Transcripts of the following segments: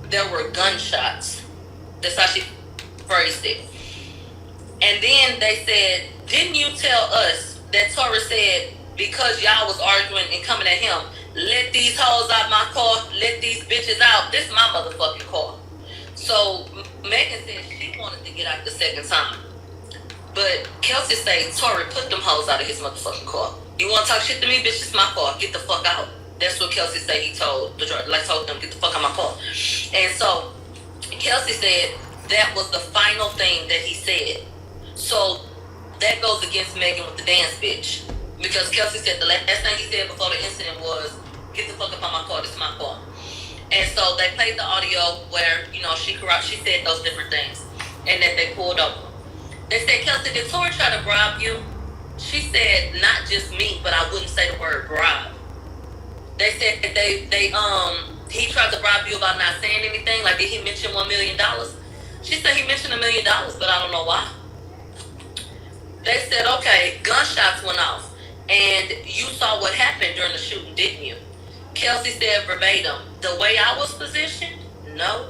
there were gunshots. That's how she phrased it. And then they said, didn't you tell us that Tori said because y'all was arguing and coming at him, let these hoes out my car, let these bitches out. This is my motherfucking car. So Megan said she wanted to get out the second time. But Kelsey said, Tori, put them hoes out of his motherfucking car. You want to talk shit to me, bitch? It's my car. Get the fuck out. That's what Kelsey said he told the driver. Like, told them, get the fuck out my car. And so Kelsey said that was the final thing that he said. So that goes against Megan with the dance bitch. Because Kelsey said the last thing he said before the incident was, get the fuck up on my car, this is my car. And so they played the audio where, you know, she said those different things. And then they pulled over. They said, Kelsey, did Tori try to bribe you? She said, not just me, but I wouldn't say the word bribe. They said that he tried to bribe you about not saying anything. Like, did he mention $1 million? She said he mentioned $1 million, but I don't know why. They said, okay, gunshots went off. And you saw what happened during the shooting, didn't you? Kelsey said verbatim, the way I was positioned, no.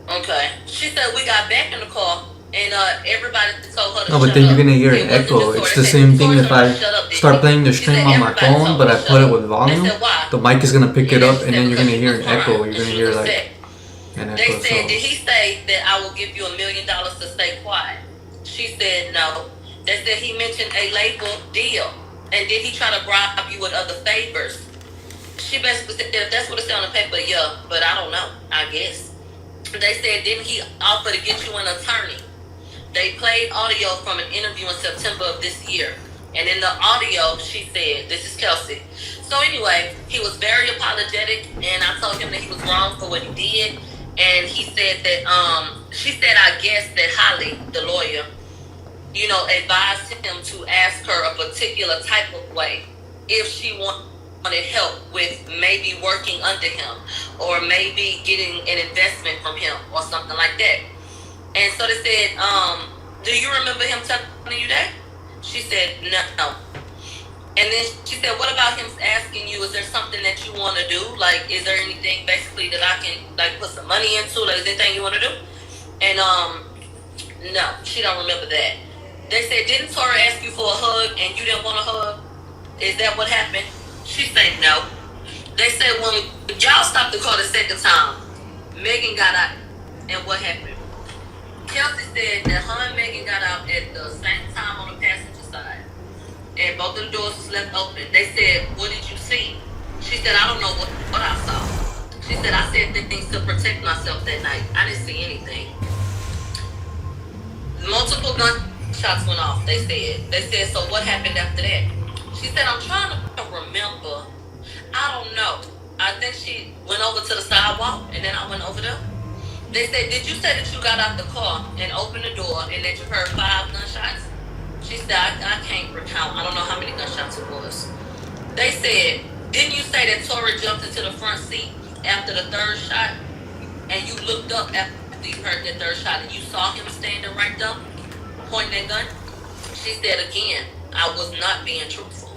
Okay. She said we got back in the car and everybody told her to shut up. No, but then you're gonna hear an echo. It's the same thing if I start playing the stream on my phone, but I put it with volume. The mic is gonna pick it up, and then you're gonna hear an echo. You're gonna hear like an echo. They said, did he say that I will give you $1 million to stay quiet? She said no. They said he mentioned a label deal, and did he try to bribe you with other favors? She basically said, if that's what it said on the paper, yeah, but I don't know, I guess. They said, didn't he offer to get you an attorney? They played audio from an interview in September of this year. And in the audio, she said, this is Kelsey. So anyway, he was very apologetic, and I told him that he was wrong for what he did. And he said that, she said, I guess that Holly, the lawyer, you know, advised him to ask her a particular type of way if she wanted help with maybe working under him or maybe getting an investment from him or something like that. And so they said, do you remember him telling you that? She said, no. And then she said, what about him asking you, is there something that you want to do? Like, is there anything basically that I can like put some money into? Like, is there anything you want to do? And no, she don't remember that. They said, didn't Tori ask you for a hug and you didn't want a hug? Is that what happened? She said no. They said when y'all stopped the car the second time, Megan got out, and what happened? Kelsey said that her and Megan got out at the same time on the passenger side, and both of the doors was left open. They said, what did you see? She said, I don't know what I saw. She said, I said things to protect myself that night. I didn't see anything. Multiple gunshots went off, they said. They said, so what happened after that? She said, I'm trying to remember. I don't know. I think she went over to the sidewalk, and then I went over there. They said, did you say that you got out the car and opened the door and that you heard 5 gunshots? She said, I can't recount. I don't know how many gunshots it was. They said, didn't you say that Tori jumped into the front seat after the third shot? And you looked up after you heard that third shot and you saw him standing right there, pointing that gun? She said again, I was not being truthful.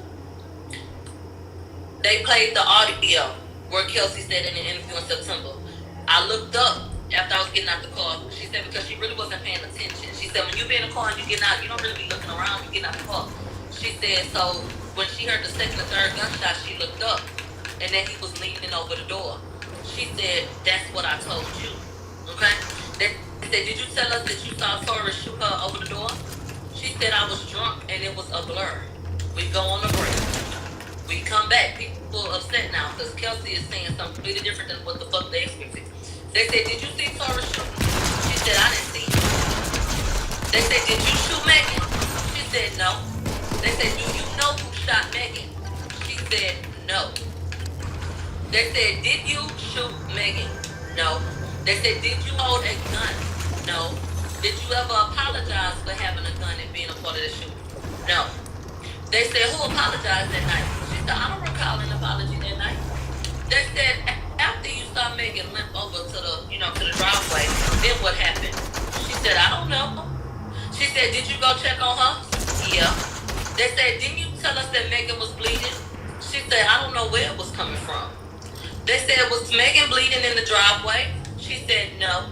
They played the audio where Kelsey said in the interview in September, I looked up after I was getting out the car. She said because she really wasn't paying attention. She said when you be in the car and you get out, you don't really be looking around, you get out the car. She said so when she heard the second or third gunshot, she looked up and then he was leaning over the door. She said, that's what I told you. Okay? They said, did you tell us that you saw Tori shoot her over the door? She said, I was drunk and it was a blur. We go on a break. We come back. People are upset now because Kelsey is saying something completely different than what the fuck they expected. They said, did you see Tori shoot? She said, I didn't see you. They said, did you shoot Megan? She said, no. They said, do you know who shot Megan? She said, no. They said, did you shoot Megan? No. They said, did you hold a gun? No. Did you ever apologize for having a gun and being a part of the shooting? No. They said, who apologized that night? She said, I don't recall an apology that night. They said, after you saw Megan limp over to the driveway, then what happened? She said, I don't know. She said, did you go check on her? Yeah. They said, didn't you tell us that Megan was bleeding? She said, I don't know where it was coming from. They said, was Megan bleeding in the driveway? She said no.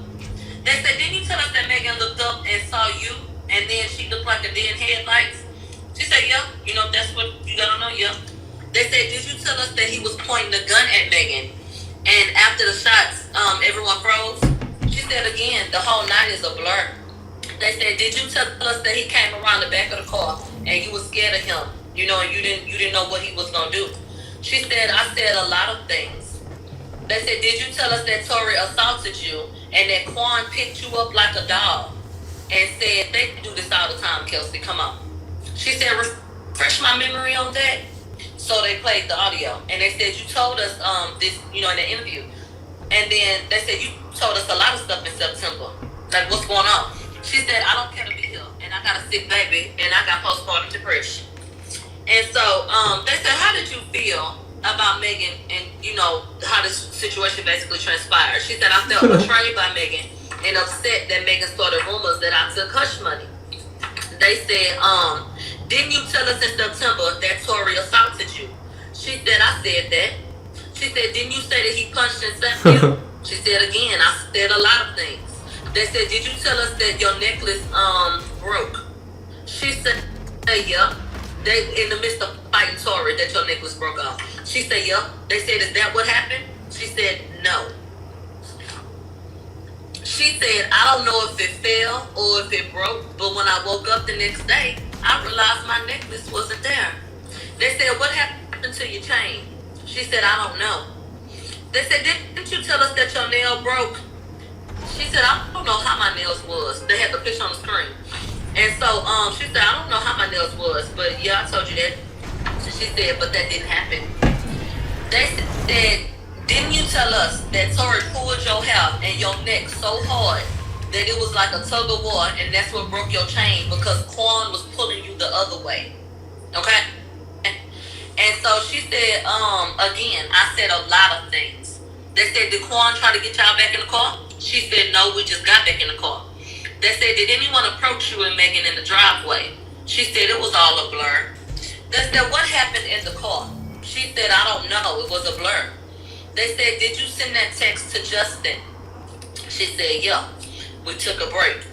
They said, didn't you tell us that Megan looked up and saw you and then she looked like a deer in headlights? She said, yeah. You know, that's what you gotta know, yeah. They said, did you tell us that he was pointing a gun at Megan? And after the shots, everyone froze? She said again, the whole night is a blur. They said, did you tell us that he came around the back of the car and you were scared of him? You know, and you didn't know what he was gonna do. She said, I said a lot of things. They said, did you tell us that Tori assaulted you and that Quan picked you up like a dog and said, they do this all the time, Kelsey, come on. She said, refresh my memory on that. So they played the audio and they said, you told us this, you know, in the interview. And then they said, you told us a lot of stuff in September. Like, what's going on? She said, I don't care to be here and I got a sick baby and I got postpartum depression. And so they said, how did you feel about Megan and, you know, how this situation basically transpired? She said, I felt betrayed by Megan and upset that Megan started rumors that I took hush money. They said, didn't you tell us in September that Tori assaulted you? She said, I said that. She said, didn't you say that he punched and slapped you? She said again, I said a lot of things. They said, did you tell us that your necklace broke? She said, yeah. They in the midst of fighting Tori that your necklace broke off. She said, yeah. They said, is that what happened? She said, no. She said, I don't know if it fell or if it broke, but when I woke up the next day, I realized my necklace wasn't there. They said, what happened to your chain? She said, I don't know. They said, didn't you tell us that your nail broke? She said, I don't know how my nails was. They had the picture on the screen. And so she said, I don't know how my nails was, but yeah, I told you that. So she said, but that didn't happen. They said, didn't you tell us that Tori pulled your hair and your neck so hard that it was like a tug of war and that's what broke your chain because Quan was pulling you the other way? Okay? And so she said, again, I said a lot of things. They said, did Quan try to get y'all back in the car? She said, no, we just got back in the car. They said, did anyone approach you and Megan in the driveway? She said, it was all a blur. They said, what happened in the car? She said, I don't know. It was a blur. They said, did you send that text to Justin? She said, yeah. We took a break.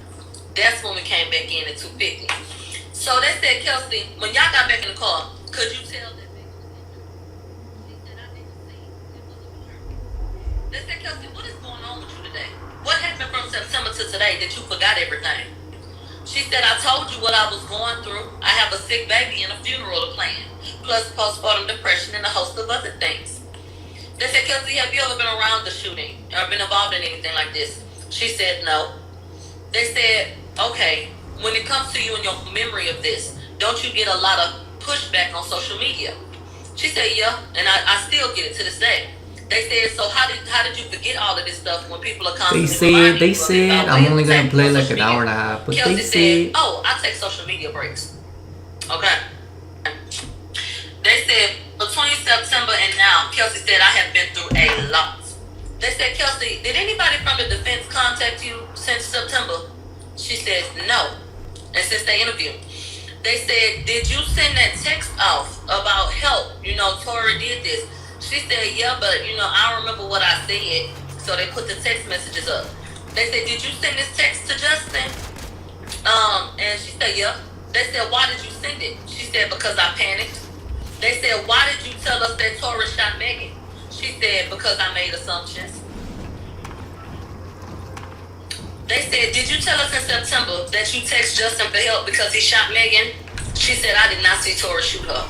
That's when we came back in at 2:50. So they said, Kelsey, when y'all got back in the car, could you tell that Megan was injured? She said, I didn't see. It was a blur. They said, Kelsey, what is going on with you today? What happened from September to today that you forgot everything? She said, I told you what I was going through. I have a sick baby and a funeral to plan, plus postpartum depression and a host of other things. They said, Kelsey, have you ever been around the shooting or been involved in anything like this? She said, no. They said, okay, when it comes to you and your memory of this, don't you get a lot of pushback on social media? She said, yeah, and I still get it to this day. They said, so how did you forget all of this stuff when people are constantly They said I'm only gonna play like an hour and a half, but Kelsey they said, oh, I take social media breaks. Okay. They said between September and now, Kelsey said I have been through a lot. They said, Kelsey, did anybody from the defense contact you since September? She said no. And since they interviewed, they said, did you send that text off about help? You know, Tori did this. She said, yeah, but, you know, I don't remember what I said. So they put the text messages up. They said, did you send this text to Justin? And she said, yeah. They said, why did you send it? She said, because I panicked. They said, why did you tell us that Tori shot Megan? She said, because I made assumptions. They said, did you tell us in September that you text Justin for help because he shot Megan? She said, I did not see Tori shoot her.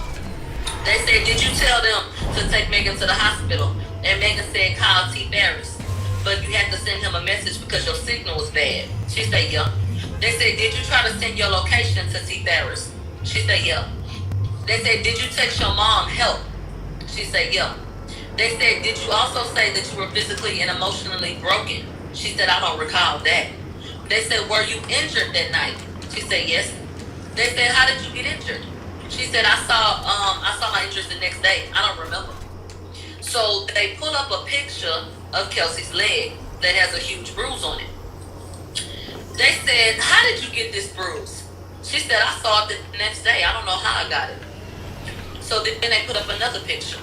They said, did you tell them to take Megan to the hospital? And Megan said, call T. Ferris. But you had to send him a message because your signal was bad. She said, yeah. They said, did you try to send your location to T. Ferris? She said, yeah. They said, did you text your mom help? She said, yeah. They said, did you also say that you were physically and emotionally broken? She said, I don't recall that. They said, were you injured that night? She said, yes. They said, how did you get injured? She said, I saw my injuries the next day. I don't remember. So they pull up a picture of Kelsey's leg that has a huge bruise on it. They said, how did you get this bruise? She said, I saw it the next day. I don't know how I got it. So then they put up another picture.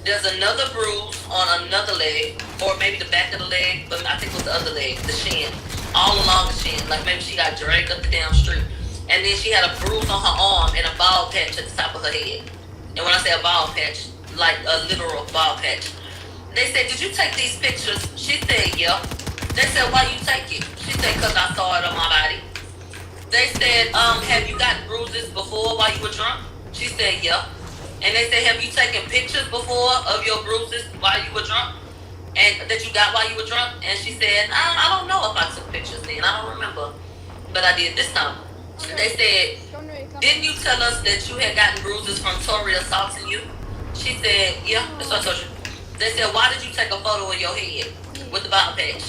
There's another bruise on another leg, or maybe the back of the leg, but I think it was the other leg, the shin, all along the shin. Like maybe she got dragged up the damn street. And then she had a bruise on her arm and a bald patch at the top of her head. And when I say a bald patch, like a literal bald patch. They said, did you take these pictures? She said, yeah. They said, why you take it? She said, because I saw it on my body. They said, have you gotten bruises before while you were drunk? She said, yeah. And they said, have you taken pictures before of your bruises while you were drunk? And that you got while you were drunk? And she said, I don't know if I took pictures then. I don't remember. But I did this time. They said, didn't you tell us that you had gotten bruises from Tori assaulting you? She said, yeah, that's what I told you. They said, why did you take a photo of your head with the bald patch?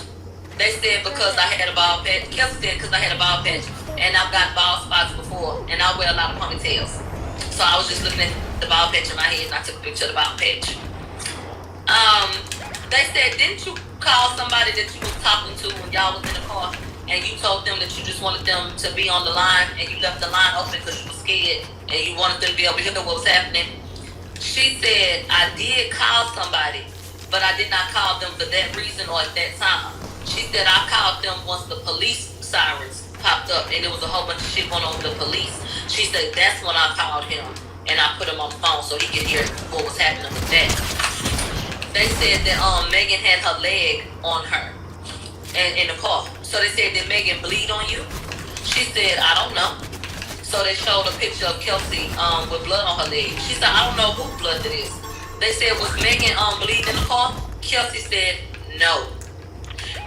They said, because I had a bald patch. Kelsey said, because I had a bald patch. And I've got bald spots before. And I wear a lot of ponytails. So I was just looking at the bald patch in my head and I took a picture of the bald patch. They said, didn't you call somebody that you was talking to when y'all was in the car? And you told them that you just wanted them to be on the line and you left the line open because you were scared and you wanted them to be able to hear what was happening? She said, I did call somebody, but I did not call them for that reason or at that time. She said, I called them once the police sirens popped up and there was a whole bunch of shit going on with the police. She said, that's when I called him and I put him on the phone so he could hear what was happening with that. They said that Megan had her leg on her and in the car. So they said, did Megan bleed on you? She said, I don't know. So they showed a picture of Kelsey with blood on her leg. She said, I don't know whose blood it is. They said, was Megan bleeding in the car? Kelsey said, no.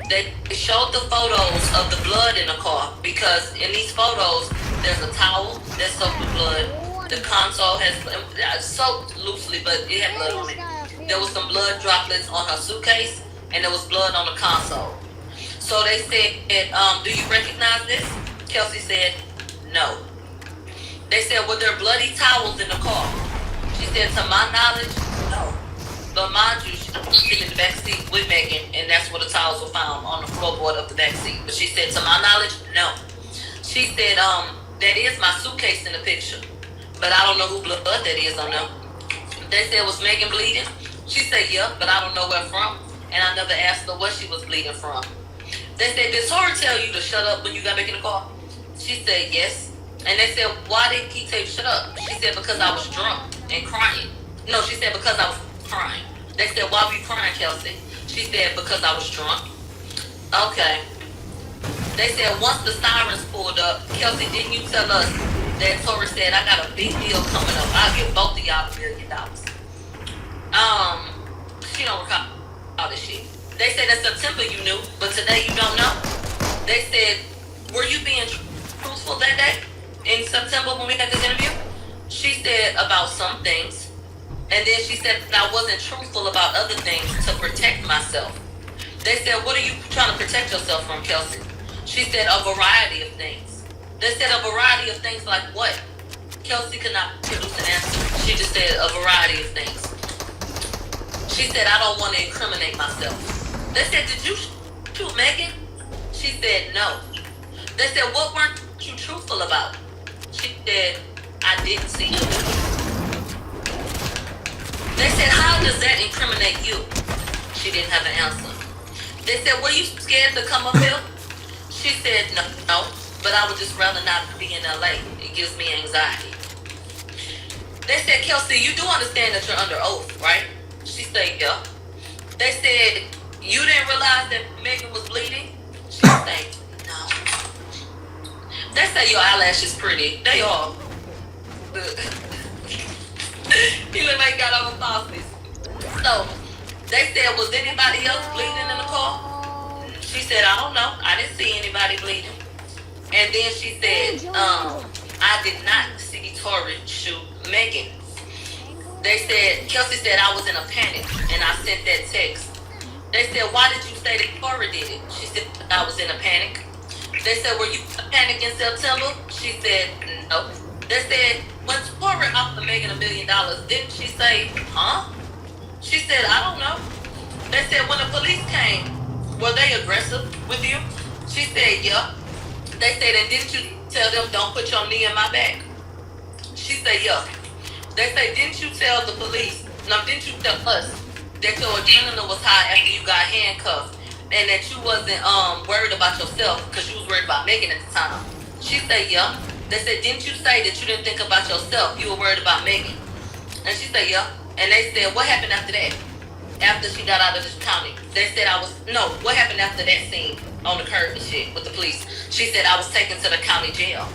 They showed the photos of the blood in the car because in these photos, there's a towel that's soaked with blood. The console has soaked loosely, but it had blood on it. There was some blood droplets on her suitcase, and there was blood on the console. So they said, do you recognize this? Kelsey said, no. They said, were there bloody towels in the car? She said, to my knowledge, no. But mind you, she was sitting in the back seat with Megan, and that's where the towels were found on the floorboard of the back seat. But she said, to my knowledge, no. She said, that is my suitcase in the picture, but I don't know who blood that is on them. They said, was Megan bleeding? She said, yeah, but I don't know where from, and I never asked her what she was bleeding from. They said, did Tori tell you to shut up when you got back in the car? She said, yes. And they said, why did he tell you to shut up? She said, because I was drunk and crying. No, she said, because I was crying. They said, why were you crying, Kelsey? She said, because I was drunk. Okay. They said, once the sirens pulled up, Kelsey, didn't you tell us that Tori said, I got a big deal coming up. I'll give both of y'all $1 million. She don't recall all this shit. They said in September you knew, but today you don't know. They said, were you being truthful that day in September when we had this interview? She said about some things. And then she said that I wasn't truthful about other things to protect myself. They said, what are you trying to protect yourself from, Kelsey? She said a variety of things. They said a variety of things like what? Kelsey could not produce an answer. She just said a variety of things. She said, I don't want to incriminate myself. They said, did you shoot Megan? She said, no. They said, what weren't you truthful about? She said, I didn't see you. They said, how does that incriminate you? She didn't have an answer. They said, were you scared to come up here? She said, no, but I would just rather not be in LA. It gives me anxiety. They said, Kelsey, you do understand that you're under oath, right? She said, yeah. They said, you didn't realize that Megan was bleeding? She said, no. They say your eyelashes pretty. They are. He look like he got over sauces. So, they said, was anybody else bleeding in the car? She said, I don't know. I didn't see anybody bleeding. And then she said, I did not see Tori shoot Megan. They said, Kelsey said I was in a panic and I sent that text. They said, why did you say that Tori did it? She said, I was in a panic. They said, were you panic in September? She said, no. They said, when Tori offered Megan $1 million, didn't she say, huh? She said, I don't know. They said, when the police came, were they aggressive with you? She said, yeah. They said, and didn't you tell them, don't put your knee in my back? She said, yeah. They said, didn't you tell the police Now, didn't you tell us that your adrenaline was high after you got handcuffed, and that you wasn't worried about yourself because you was worried about Megan at the time? She said, yeah. They said, didn't you say that you didn't think about yourself? You were worried about Megan. And she said, yeah. And they said, what happened after that? After she got out of this county, they said what happened after that scene on the curb and shit with the police? She said, I was taken to the county jail.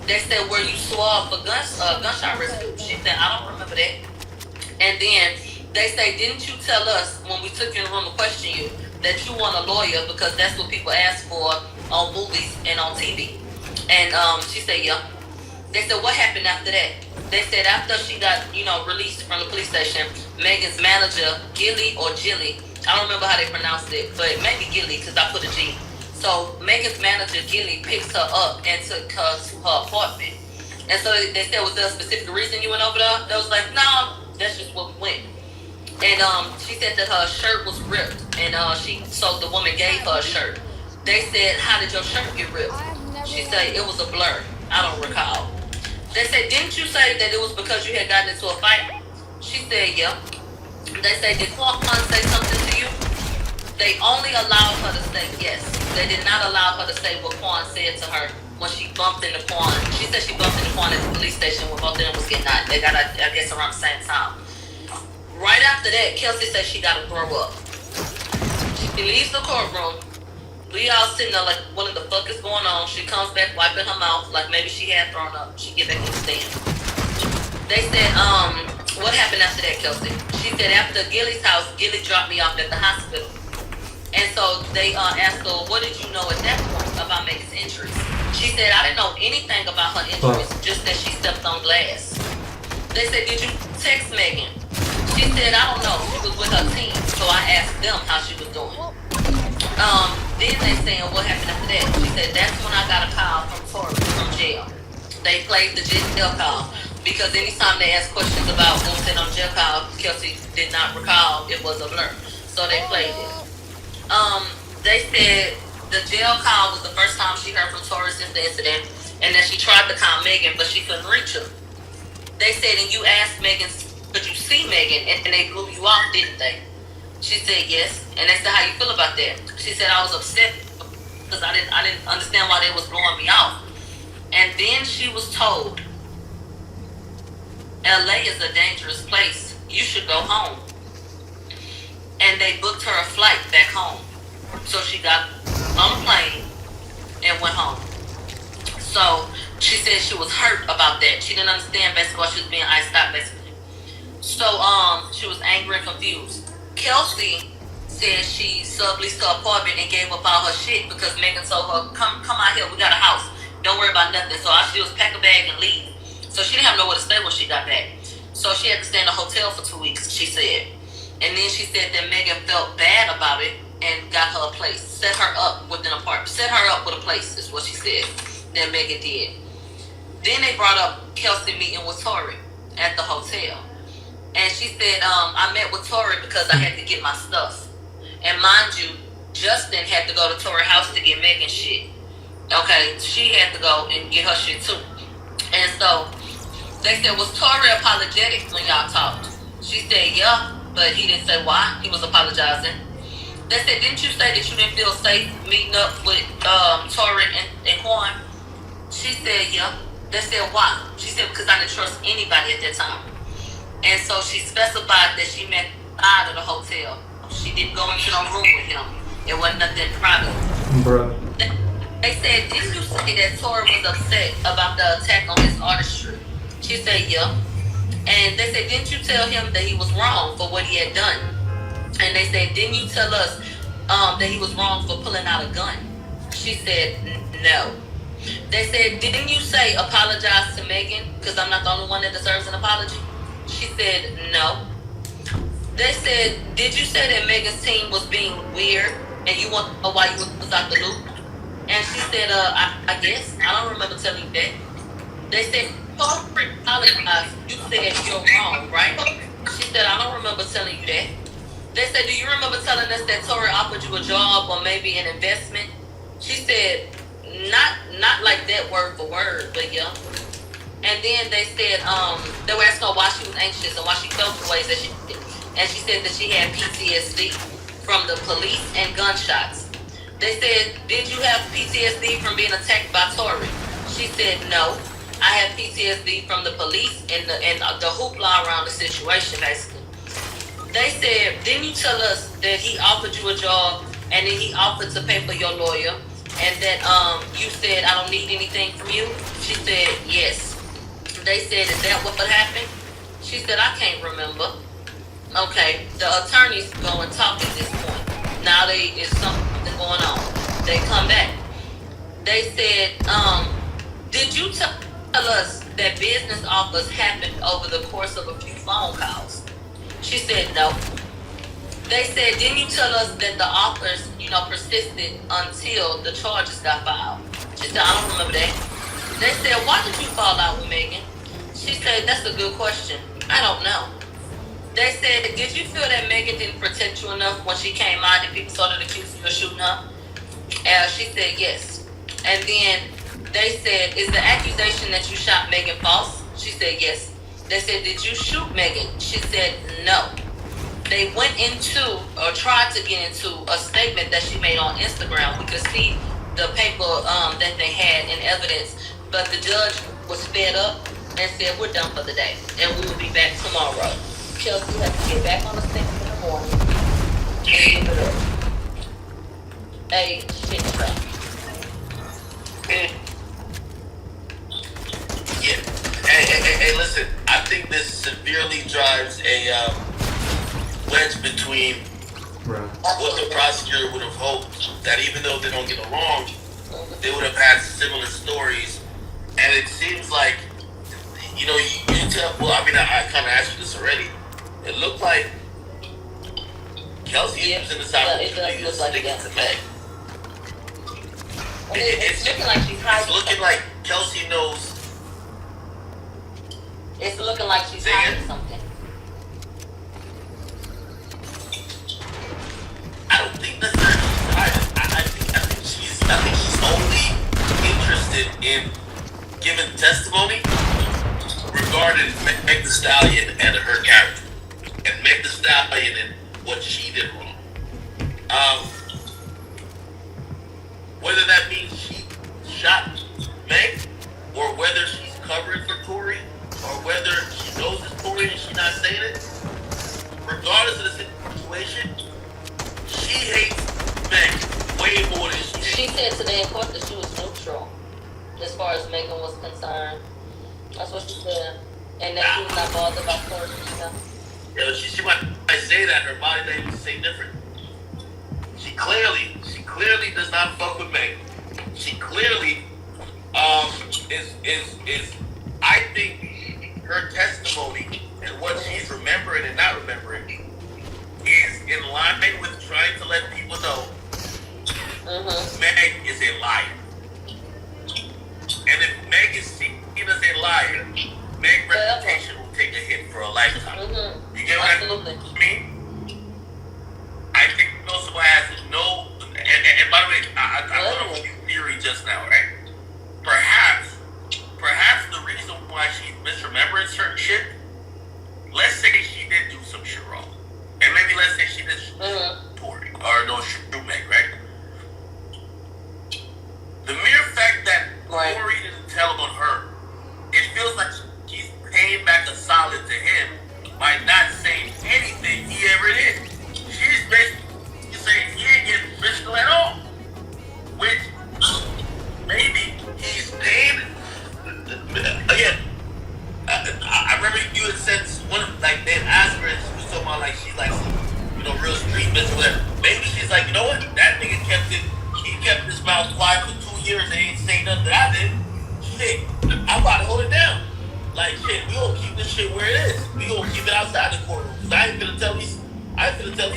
They said, were you swabbed for gunshot residue? She said, I don't remember that. And then they say, didn't you tell us when we took you in the room to question you that you want a lawyer because that's what people ask for on movies and on TV? And she said, yeah. They said, what happened after that? They said after she got, released from the police station, Megan's manager, Gilly or Jilly, I don't remember how they pronounced it, but maybe Gilly because I put a G. So Megan's manager, Gilly, picks her up and took her to her apartment. And so they said, was there a specific reason you went over there? They was like, no, that's just what we went. And she said that her shirt was ripped, and so the woman gave her a shirt. They said, how did your shirt get ripped? She said, it was a blur. I don't recall. They said, didn't you say that it was because you had gotten into a fight? She said, yeah. They said, did Quan say something to you? They only allowed her to say yes. They did not allow her to say what Quan said to her when she bumped into Quan. She said she bumped into Quan at the police station when both of them was getting out. They got out, I guess, around the same time. Right after that, Kelsey said she got to throw up. She leaves the courtroom. We all sitting there like, what the fuck is going on? She comes back wiping her mouth like maybe she had thrown up. She get back in the stand. They said, what happened after that, Kelsey? She said after Gilly's house, Gilly dropped me off at the hospital. And so they asked her, what did you know at that point about Megan's injuries? She said, I didn't know anything about her injuries, just that she stepped on glass. They said, did you text Megan? She said, I don't know. She was with her team, so I asked them how she was doing. Then they saying what happened after that. She said that's when I got a call from Tori from jail. They played the jail call because anytime they asked questions about what was said on jail call, Kelsey did not recall it was a blur. So they played it. They said the jail call was the first time she heard from Tori since the incident, and that she tried to call Megan, but she couldn't reach her. They said, and you asked Megan, could you see Megan? And they blew you off, didn't they? She said yes, and they said, how you feel about that? She said, I was upset because I didn't understand why they was blowing me off. And then she was told, LA is a dangerous place. You should go home. And they booked her a flight back home. So she got on a plane and went home. So she said she was hurt about that. She didn't understand basically why she was being iced out, basically. So she was angry and confused. Kelsey said she subleased her apartment and gave up all her shit because Megan told her, come out here, we got a house. Don't worry about nothing. So all she did was pack a bag and leave. So she didn't have nowhere to stay when she got back. So she had to stay in a hotel for 2 weeks, she said. And then she said that Megan felt bad about it and got her a place. Set her up with an apartment. Set her up with a place is what she said that Megan did. Then they brought up Kelsey meeting with Tori at the hotel. And she said, I met with Tori because I had to get my stuff. And mind you, Justin had to go to Tori's house to get Megan shit. Okay, she had to go and get her shit too. And so they said, was Tori apologetic when y'all talked? She said, yeah, but he didn't say why. He was apologizing. They said, didn't you say that you didn't feel safe meeting up with Tori and Quan? She said, yeah. They said, why? She said, because I didn't trust anybody at that time. And so she specified that she met out of the hotel. She didn't go into no room with him. It wasn't nothing private. Bro. They said, didn't you say that Tori was upset about the attack on his artistry? She said, yeah. And they said, didn't you tell him that he was wrong for what he had done? And they said, didn't you tell us that he was wrong for pulling out a gun? She said, no. They said, didn't you say apologize to Megan because I'm not the only one that deserves an apology? She said, no. They said, did you say that Megan's team was being weird and you want to know why you was out the loop? And she said, I guess. I don't remember telling you that. They said, apologize. You said you're wrong, right? She said, I don't remember telling you that. They said, do you remember telling us that Tori offered you a job or maybe an investment? She said, not like that word for word, but yeah. And then they said they were asking her why she was anxious and why she felt the ways that she did. And she said that she had PTSD from the police and gunshots. They said, did you have PTSD from being attacked by Tory? She said, no. I have PTSD from the police and the hoopla around the situation, basically. They said, didn't you tell us that he offered you a job and then he offered to pay for your lawyer and that you said, I don't need anything from you? She said, yes. They said, is that what happened? She said, I can't remember. Okay, the attorneys go and talk at this point. Now is something going on. They come back. They said, did you tell us that business offers happened over the course of a few phone calls? She said no. They said, didn't you tell us that the offers, persisted until the charges got filed? She said, I don't remember that. They said, why did you fall out with Megan? She said, that's a good question. I don't know. They said, did you feel that Megan didn't protect you enough when she came out and people started accusing you of shooting her? She said, yes. And then they said, is the accusation that you shot Megan false? She said, yes. They said, did you shoot Megan? She said, no. They went into, or tried to get into, a statement that she made on Instagram. We could see the paper that they had in evidence. But the judge was fed up and said, we're done for the day. And we will be back tomorrow. Chelsea has to get back on the stand in the morning and give it up. A shit trap. Yeah. Hey, listen, I think this severely drives a wedge between what the prosecutor would have hoped, that even though they don't get along, they would have had similar stories. And it seems like, you tell, well, I mean, I kind of asked you this already. It looked like Kelsey is using this opportunity to stick it to Meg. It's looking like she's hiding. It's looking like Kelsey knows. It's looking like she's hiding something. I don't think that's not she's hiding. I think she's only interested in giving testimony regarding Meg Thee Stallion and her character, and Meg Thee Stallion and what she did wrong. Whether that means she shot Meg, or whether she's covering for Tory, or whether she knows it's Tory and she's not saying it, regardless of the situation, she hates Meg way more than she said today in court that she was neutral as far as Megan was concerned. That's what she said. And that she was not bothered about Tory and stuff. Yeah, she might say that, her body language say different. She clearly does not fuck with Meg. She clearly is I think her testimony and what she's remembering and not remembering is in line with trying to let people know Meg is a liar. And if Meg is seen as a liar, Meg's reputation will take a hit for a lifetime. You get what I mean? I think Noah has no, and by the way, I thought of a theory just now, right? Perhaps the reason why she's misremembering certain shit, let's say she did do some shit wrong. And maybe let's say she did Tory, or no, shoot Meg, right? The mere fact that Tory didn't tell him on her, it feels like she's paying back a solid to him by not saying anything he ever did. She's basically saying he ain't getting physical at all. Which, maybe he's paying. Again, I remember you had said, they had asked her, and she was talking about, like, she's like, real street bitch or whatever. Maybe she's like, you know what? That nigga he kept his mouth quiet for 2 years and ain't saying nothing that I did. Shit, I'm about to hold it down. Like, shit, we gonna keep this shit where it is. We gonna keep it outside the courtroom. Cause I ain't gonna tell these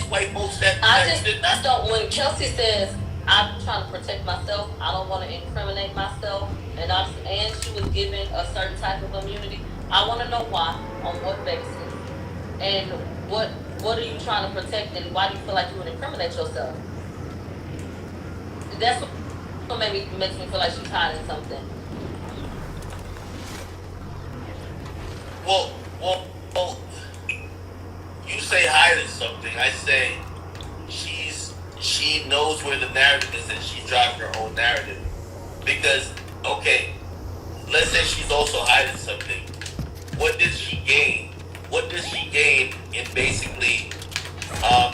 white folks that. When Kelsey says, I'm trying to protect myself, I don't want to incriminate myself, and she was given a certain type of immunity, I want to know why, on what basis, and what are you trying to protect, and why do you feel like you would incriminate yourself? That's what makes me feel like she's hiding something. Well, you say hiding something. I say she knows where the narrative is and she's driving her own narrative. Because, okay, let's say she's also hiding something. What did she gain? What does she gain in basically um,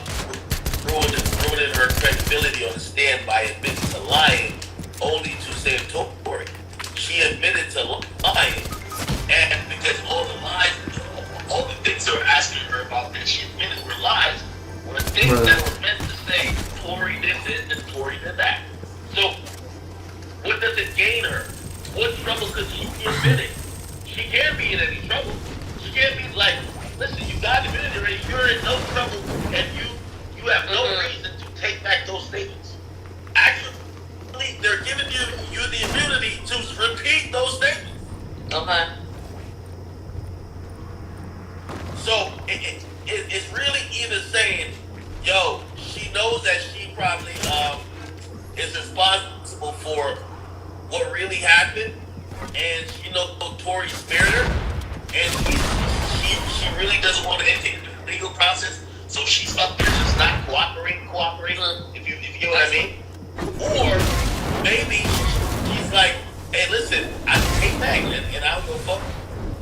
ruining her credibility on the stand by admitting to lying only to save Tori? She admitted to lying, and because all the lies, all the things they were asking her about that she admitted were lies, were things that were meant to say Tori did this and Tori did that. So, what does it gain her? What trouble could she be admitting? She can't be in any trouble. She can't be like, listen, you got admitted already, you're in no trouble, and you have no reason to take back those statements. Actually, they're giving you the immunity to repeat those statements. Okay. So it's really either saying, yo, she knows that she probably is responsible for what really happened, and she knows Tori spared her, and she really doesn't want to enter the legal process, so she's up there just not cooperating. If you get what I mean, or maybe she's like, hey, listen, I can take back, and I don't go fuck.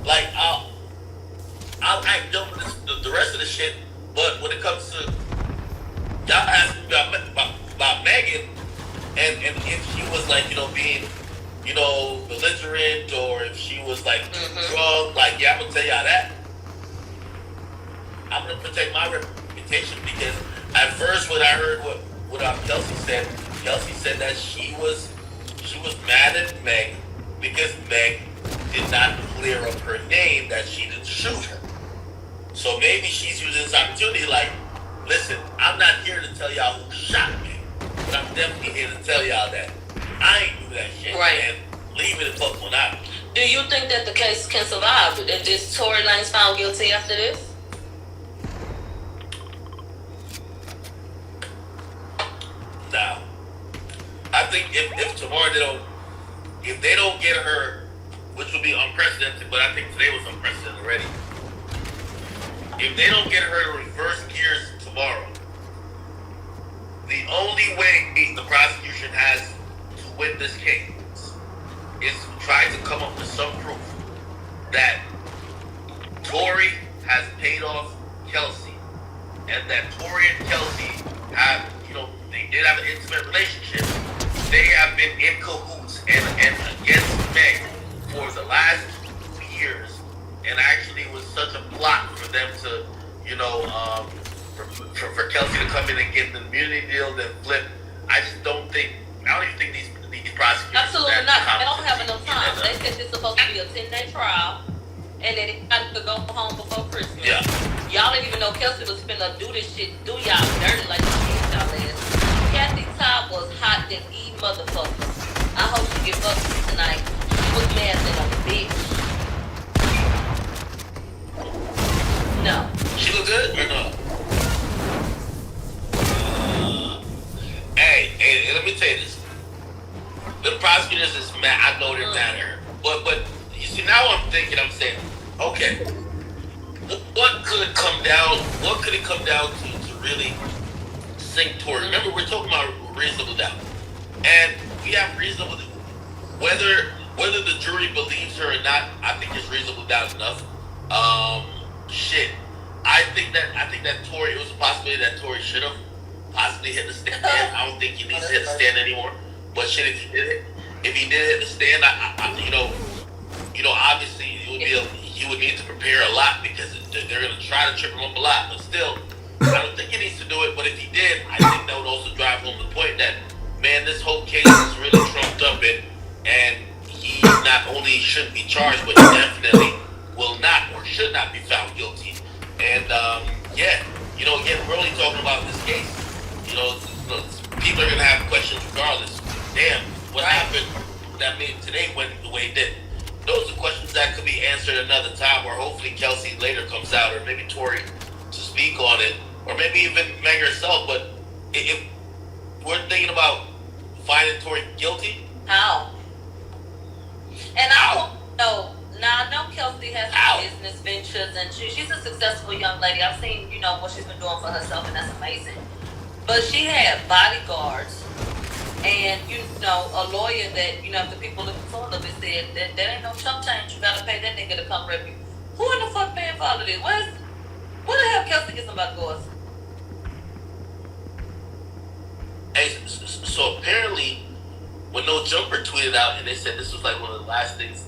Like I'll act dumb with the rest of the shit, but when it comes to y'all asking about Megan, and if she was like, being, belligerent, or if she was like drunk, like, yeah, I'm gonna tell y'all that. I'm gonna protect my reputation, because at first when I heard what Kelsey said that she was mad at Meg because Meg did not clear up her name, that she didn't shoot her. So maybe she's using this opportunity like, listen, I'm not here to tell y'all who shot me, but I'm definitely here to tell y'all that I ain't do that shit. Right. And leave it and fuck one out. Do you think that the case can survive? Is this Tory Lanez found guilty after this? Now, I think if tomorrow if they don't get her, which will be unprecedented, but I think today was unprecedented already. If they don't get her to reverse gears tomorrow, the only way the prosecution has to win this case is to try to come up with some proof that Tory has paid off Kelsey, and that Tory and Kelsey have, they did have an intimate relationship. They have been in cahoots and against Meg for the last 2 years, and actually was such a plot for them to, for Kelsey to come in and get the immunity deal, then flip. I don't even think these prosecutors. Absolutely not. They don't have enough time. They said it's supposed to be a 10-day trial, and then it got to go home before Christmas. Yeah. Y'all didn't even know Kelsey was finna do this shit, do y'all dirty like she did y'all ass. Kathy Todd was hot than E motherfuckers. I hope she get fucked tonight. She was mad than a bitch. No. She look good or no? Hey, let me tell you this. The prosecutors is mad. I know they're mad at her. But you see, now I'm saying, okay, what could it come down to really sink toward? Remember, we're talking about reasonable doubt. And we have reasonable doubt. Whether the jury believes her or not, I think it's reasonable doubt enough. I think that Tory, it was a possibility that Tory should have possibly hit the stand. I don't think he needs to hit the stand anymore. But shit, if he did hit the stand, obviously you would need to prepare a lot, because they're gonna try to trip him up a lot. But still, I don't think he needs to do it. But if he did, I think that would also drive home the point that, man, this whole case is really trumped up, and he not only shouldn't be charged, but he definitely will not or should not be found guilty. And again, we're only talking about this case. People are gonna have questions regardless. Damn, what happened that made today went the way it did? Those are questions that could be answered another time, or hopefully Kelsey later comes out, or maybe Tory to speak on it, or maybe even Meg herself. But if we're thinking about finding Tory guilty, How? And I want to know, Now I know Kelsey has some business ventures, and she's a successful young lady. I've seen, you know, what she's been doing for herself, and that's amazing. But she had bodyguards, and you know, a lawyer that, you know, if the people looking for them, it said that there ain't no chump change. You gotta pay that nigga to come rep you. Who in the fuck paying for all of this? Where the hell Kelsey get some bodyguards? Hey, so apparently, when No Jumper tweeted out, and they said this was like one of the last things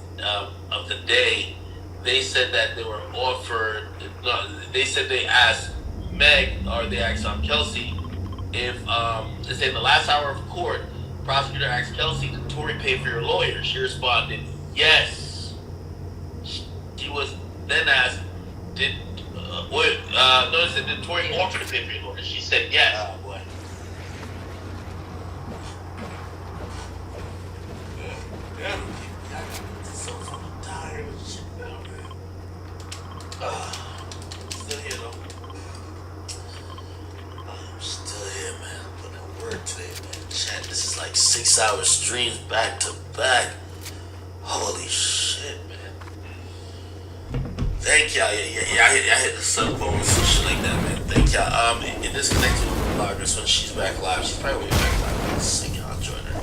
of the day, they said that they were offered. No, they said they asked Meg, or they asked Kelsey, if they said in the last hour of court, prosecutor asked Kelsey, "Did Tory pay for your lawyer?" She responded, "Yes." She was then asked, "Did notice that did Tory offer to pay for your lawyer?" She said, "Yes." Oh boy. Yeah. I'm so fucking tired of shit now, man. Still here though. I'm still here, man. Putting in work today, man. Chat, this is like 6-hour streams back to back. Holy shit, man. Thank y'all. Yeah, I hit the sub phone and some shit like that, man. Thank y'all. It disconnected with the bloggers when she's back live. She's probably back live. Let's see. I'll join her, man.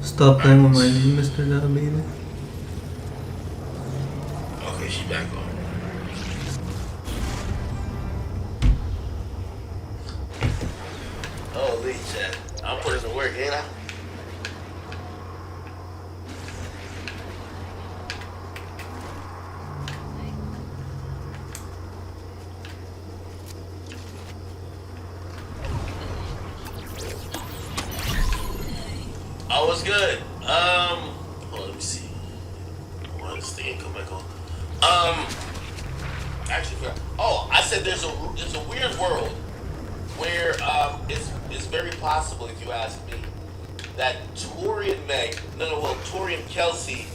Stop playing with my name, Mr. Diabetes. Okay, she back on. Holy chat. I'm putting in work, ain't I? Oh, what's good? Hold on, let me see. Why this thing ain't come back on? Actually, I said there's a weird world where it's very possible, if you ask me, that Tory and Meg, Tory and Kelsey,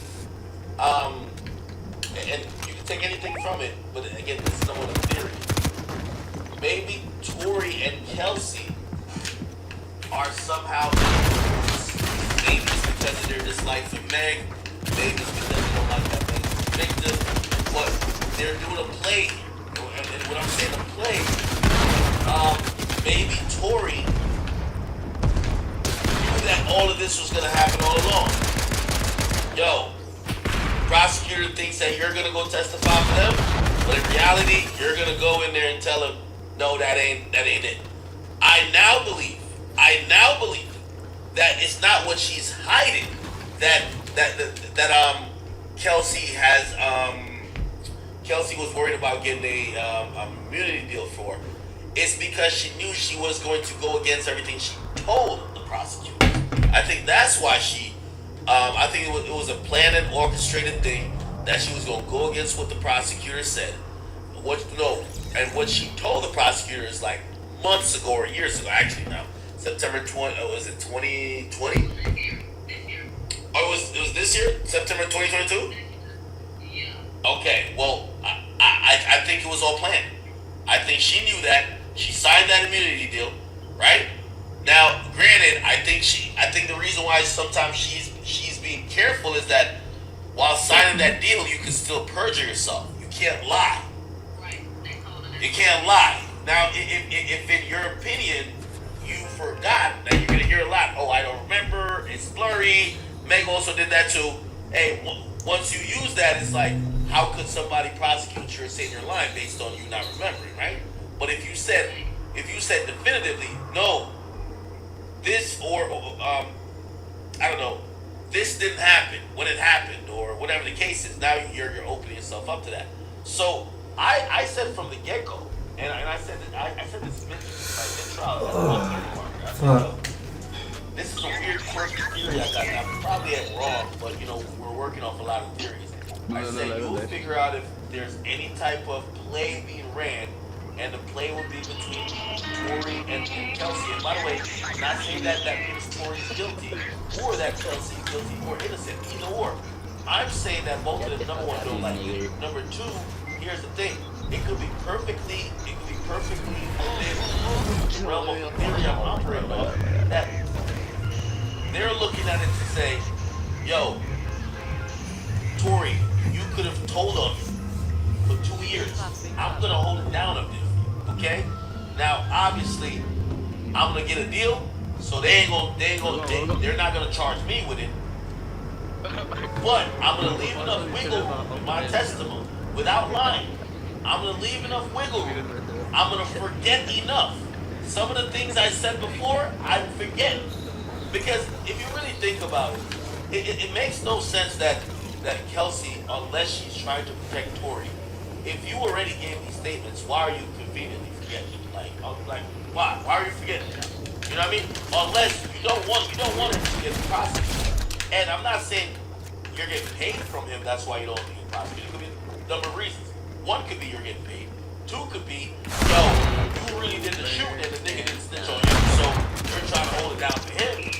and you can take anything from it, but again, this is somewhat a theory. Maybe Tory and Kelsey are somehow, maybe it's because of their dislike for Meg, maybe it's because they don't like that Meg's victim, but they're doing a play, and when I'm saying a play, maybe Tory knew that all of this was gonna happen all along. Yo, prosecutor thinks that you're gonna go testify for them, but in reality, you're gonna go in there and tell him, no, that ain't it. I now believe that it's not what she's hiding that Kelsey was worried about getting a immunity deal for. It's because she knew she was going to go against everything she told the prosecutor. I think that's why I think it was a planned and orchestrated thing that she was going to go against what the prosecutor said. And what she told the prosecutor is like months ago or years ago, actually now. September 20, was it 2020? Oh, it was this year? September 2022? Yeah. Okay, well, I think it was all planned. I think she knew that. She signed that immunity deal, right? Now, granted, I think the reason why sometimes she's being careful is that while signing that deal, you can still perjure yourself. You can't lie. Right. You can't lie. Now, if in your opinion, you forgot that you're going to hear a lot. Oh, I don't remember. It's blurry. Meg also did that too. Hey, once you use that, it's like, how could somebody prosecute you or say you're lying based on you not remembering, right? But if you said definitively, no, this I don't know, this didn't happen when it happened or whatever the case is, now you're opening yourself up to that. So I said from the get-go, and I said this in trial. This is a weird quirky theory I got. I probably am wrong, but we're working off a lot of theories. I said you'll figure out if there's any type of play being ran, and the play will be between Tory and Kelsey. And by the way, I'm not saying that means Tory's guilty or that Kelsey's guilty or innocent, either or. I'm saying that both of them, number one, don't like you. Number two, here's the thing. It could be perfectly within the realm of the theory I'm operating on that they're looking at it to say, yo, Tori, you could have told on me for 2 years. I'm gonna hold it down a bit, okay? Now, obviously, I'm gonna get a deal, so they're not gonna charge me with it. But I'm gonna leave enough wiggle room in my testimony without lying. I'm gonna leave enough wiggle room. I'm gonna forget enough. Some of the things I said before, I forget. Because if you really think about it, it makes no sense that Kelsey, unless she's trying to protect Tori, if you already gave these statements, why are you conveniently forgetting? Like why? Why are you forgetting? You know what I mean? Unless you don't want it to get prosecuted. And I'm not saying you're getting paid from him, that's why you don't want to get prosecuted. It could be a number of reasons. One could be you're getting paid. Two could be, yo, you really did the shooting and the nigga didn't snitch on you, so you're trying to hold it down for him.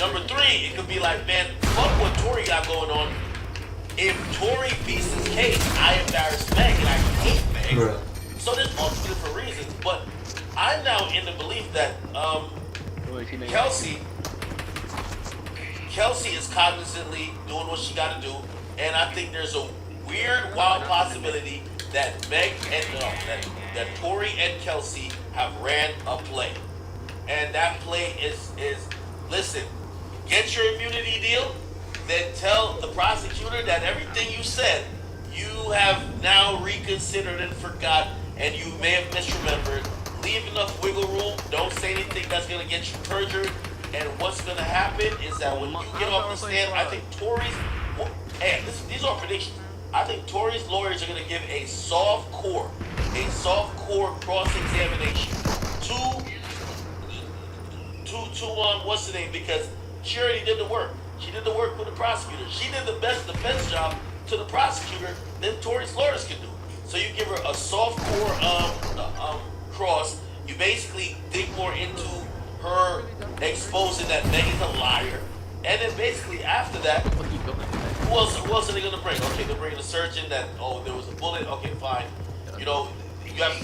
Number three, it could be like, man, fuck what Tori got going on. If Tori beats his case, I embarrass Meg and I hate Meg. Right. So there's multiple different reasons, but I'm now in the belief that Kelsey is cognizantly doing what she got to do, and I think there's a weird, wild possibility that that Tori and Kelsey have ran a play, and that play is listen, get your immunity deal, then tell the prosecutor that everything you said you have now reconsidered and forgot, and you may have misremembered. Leave enough wiggle room. Don't say anything that's gonna get you perjured. And what's gonna happen is that when you get off the stand, I think these are predictions. I think Tori's lawyers are gonna give a soft core cross-examination to what's the name? Because she already did the work. She did the work with the prosecutor. She did the best defense job to the prosecutor than Tori's lawyers can do. So you give her a soft core cross. You basically dig more into her exposing that Megan's a liar. And then basically after that, who else are they gonna bring? Okay, they're bringing a surgeon that, oh, there was a bullet. Okay, fine. You know, you have,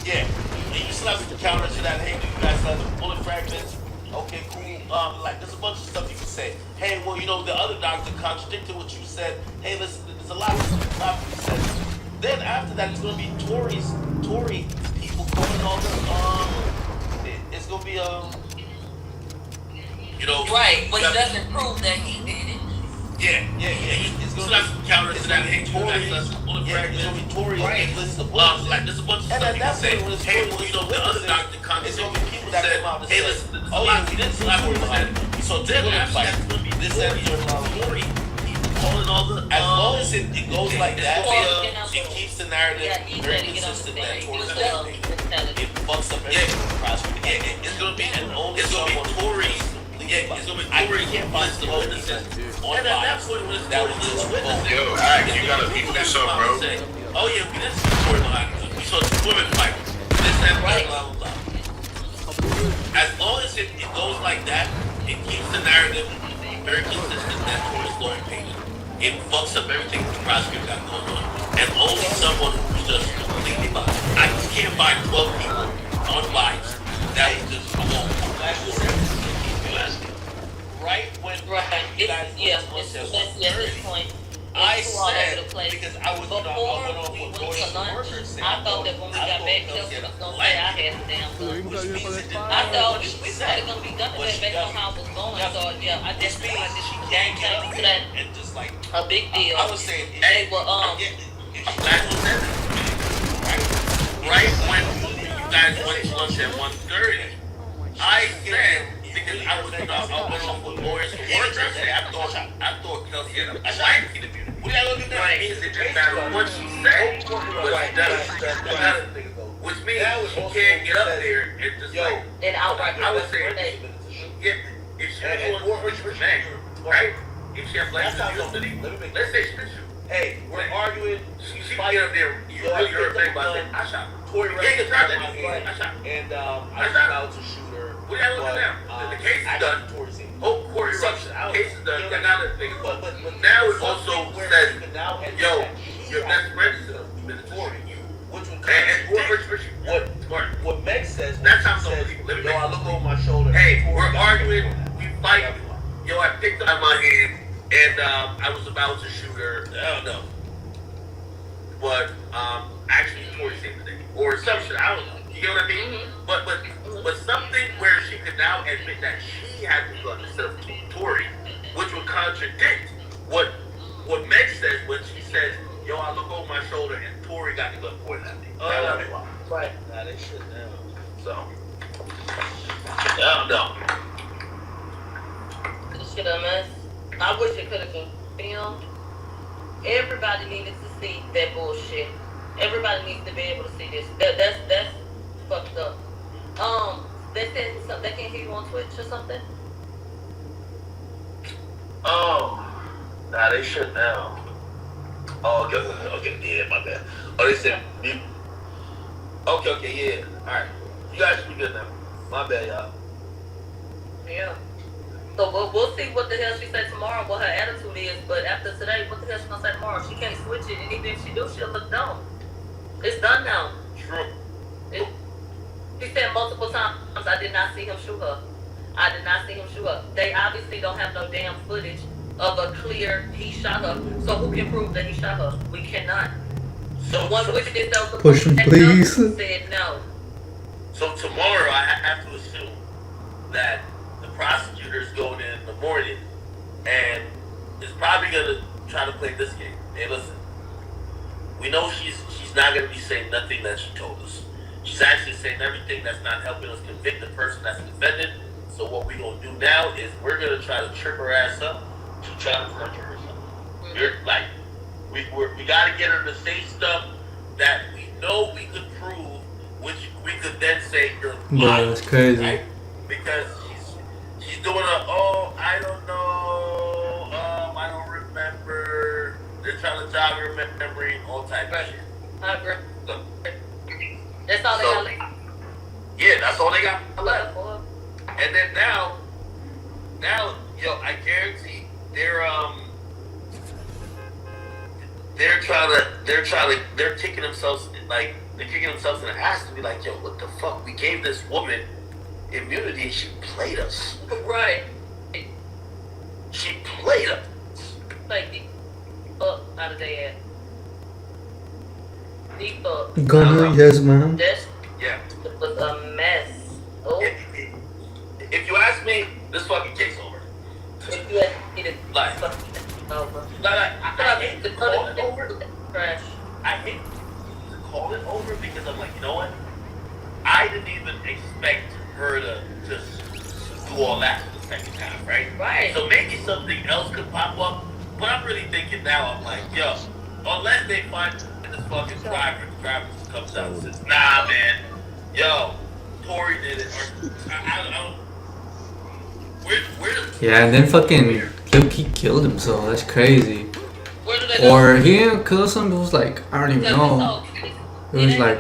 yeah, you still have some counter to that. Hey, you guys have the bullet fragments. Okay, cool. Like there's a bunch of stuff you can say. Hey, well, you know, the other doctor contradicted what you said. Hey, listen, there's a lot to be said. Then after that, it's gonna be Tory people calling all the it's gonna be you know, right, but it doesn't prove that he did it. Yeah. It's gonna be counter to that. Hey, Tory, it's gonna be Tory. Right. Like there's a bunch of stuff you can say. Hey, well, you know, the other doctor contradicted. It's gonna be people that come out and say, hey, listen, there's a lot he didn't slap Tory behind it. So then after that's gonna be this and Tory. Calling all the, as long as it goes like that, it keeps the narrative very consistent that Tori's going to it fucks up everything with the prosecutor. It's going to be Tory. It's going to be Tory. I can't find the witnesses on file. And at that point, when it's that was just witnesses. Yo, alright, you gotta keep this up, bro. Oh yeah, we didn't see the Tory behind it. We saw the women fight. This and blah, blah, blah. As long as it goes like that, it keeps the narrative very consistent that Tori's lawyer paid. It fucks up everything the prosecutor got going on. And only someone who's just completely biased. I just can't find 12 people unbiased that would just go on. Right when you guys at this point. I said, because I was before we went to lunch, I thought that when we got back, Chelsea was going to say I had the damn gun. I thought we thought it was going to be done today based on how it was going. So yeah, I just feel like she can't get up there and just like a big deal. I was saying, they were right when you guys went to lunch at 1:30, I said, because I was off with lawyers and workers, I thought Kelsey had a blank in the beauty. What y'all looking at? Is it just matter what she said? Which means she can't get up there and just like, I was saying, if she was going to right? If she has black custody, let's say she shoot. Hey, we're arguing. She get up there. You're a big man. I shot her. Tori Ray shot that nigga. I shot her. And I was about to shoot her. What y'all looking at? The case is done. Oh, Corey Rush. I cases done, I got to think about it. But now it also says, yo, your best friend is mandatory. Which would what Meg says, that's how some people live. Yo, I look over my shoulder. Hey, we're arguing, we fight. Yo, I picked up my hand and I was about to shoot her. I don't know. But actually Tori saved the day. Or some shit, I don't know. You get what I mean? Mm-hmm. But something where she could now admit that she had the gun instead of Tori, which would contradict what Meg says when she says, yo, I look over my shoulder and Tori got the gun pointed at me. Right. Nah, they shit down. So, I don't know. This shit a mess. I wish it could have been filmed. Everybody needed to see that bullshit. Everybody needs to be able to see this. That's fucked up. They said something. They can't hear you on Twitch or something. Oh, nah, they shut down. Oh, okay, yeah, my bad. Oh, they said me. Okay, yeah. All right, you guys should be good now. My bad, y'all. Yeah. So we'll see what the hell she said tomorrow, what her attitude is. But after today, what the hell she gonna say tomorrow? She can't switch it, and even if she do, she'll look dumb. It's done now. True. She said multiple times, I did not see him shoot her. I did not see him shoot her. They obviously don't have no damn footage of a clear he shot her. So who can prove that he shot her? We cannot. So one witness that was push him, please. Said no. So tomorrow I have to assume that the prosecutor's going in the morning and is probably gonna try to play this game. Hey, listen, we know she's not gonna be saying nothing that she told us. She's actually saying everything that's not helping us convict the person that's defended. So what we're gonna do now is we're gonna try to trip her ass up to try to perjure herself. Mm-hmm. You're like, we gotta get her to say stuff that we know we could prove, which we could then say you're lying. That's crazy. Right? Because she's doing I don't know, I don't remember. They're trying to jog her memory, all type of shit. I agree. So, that's all they got left. Yeah, that's all they got left. And then now, yo, I guarantee they're kicking themselves in the ass to be like, yo, what the fuck? We gave this woman immunity and she played us. Right. She played us. Like deep up out of their ass. Deep up. Gunner, yes, ma'am. This was a mess. Oh. If you ask me, this fucking case over. If you ask me, it's like over. I hate to call it over. Trash. I hate to call it over because I'm like, you know what? I didn't even expect her to just do all that for the second time, right? Right. So maybe something else could pop up. But I'm really thinking now, I'm like, yo, unless they find this fucking driver just comes out and says, nah, man, yo, Tori did it. Or, I don't know. Yeah, and then fucking he killed himself. That's crazy. Where do they go? Or he didn't kill something. It was like, I don't even know. It was like,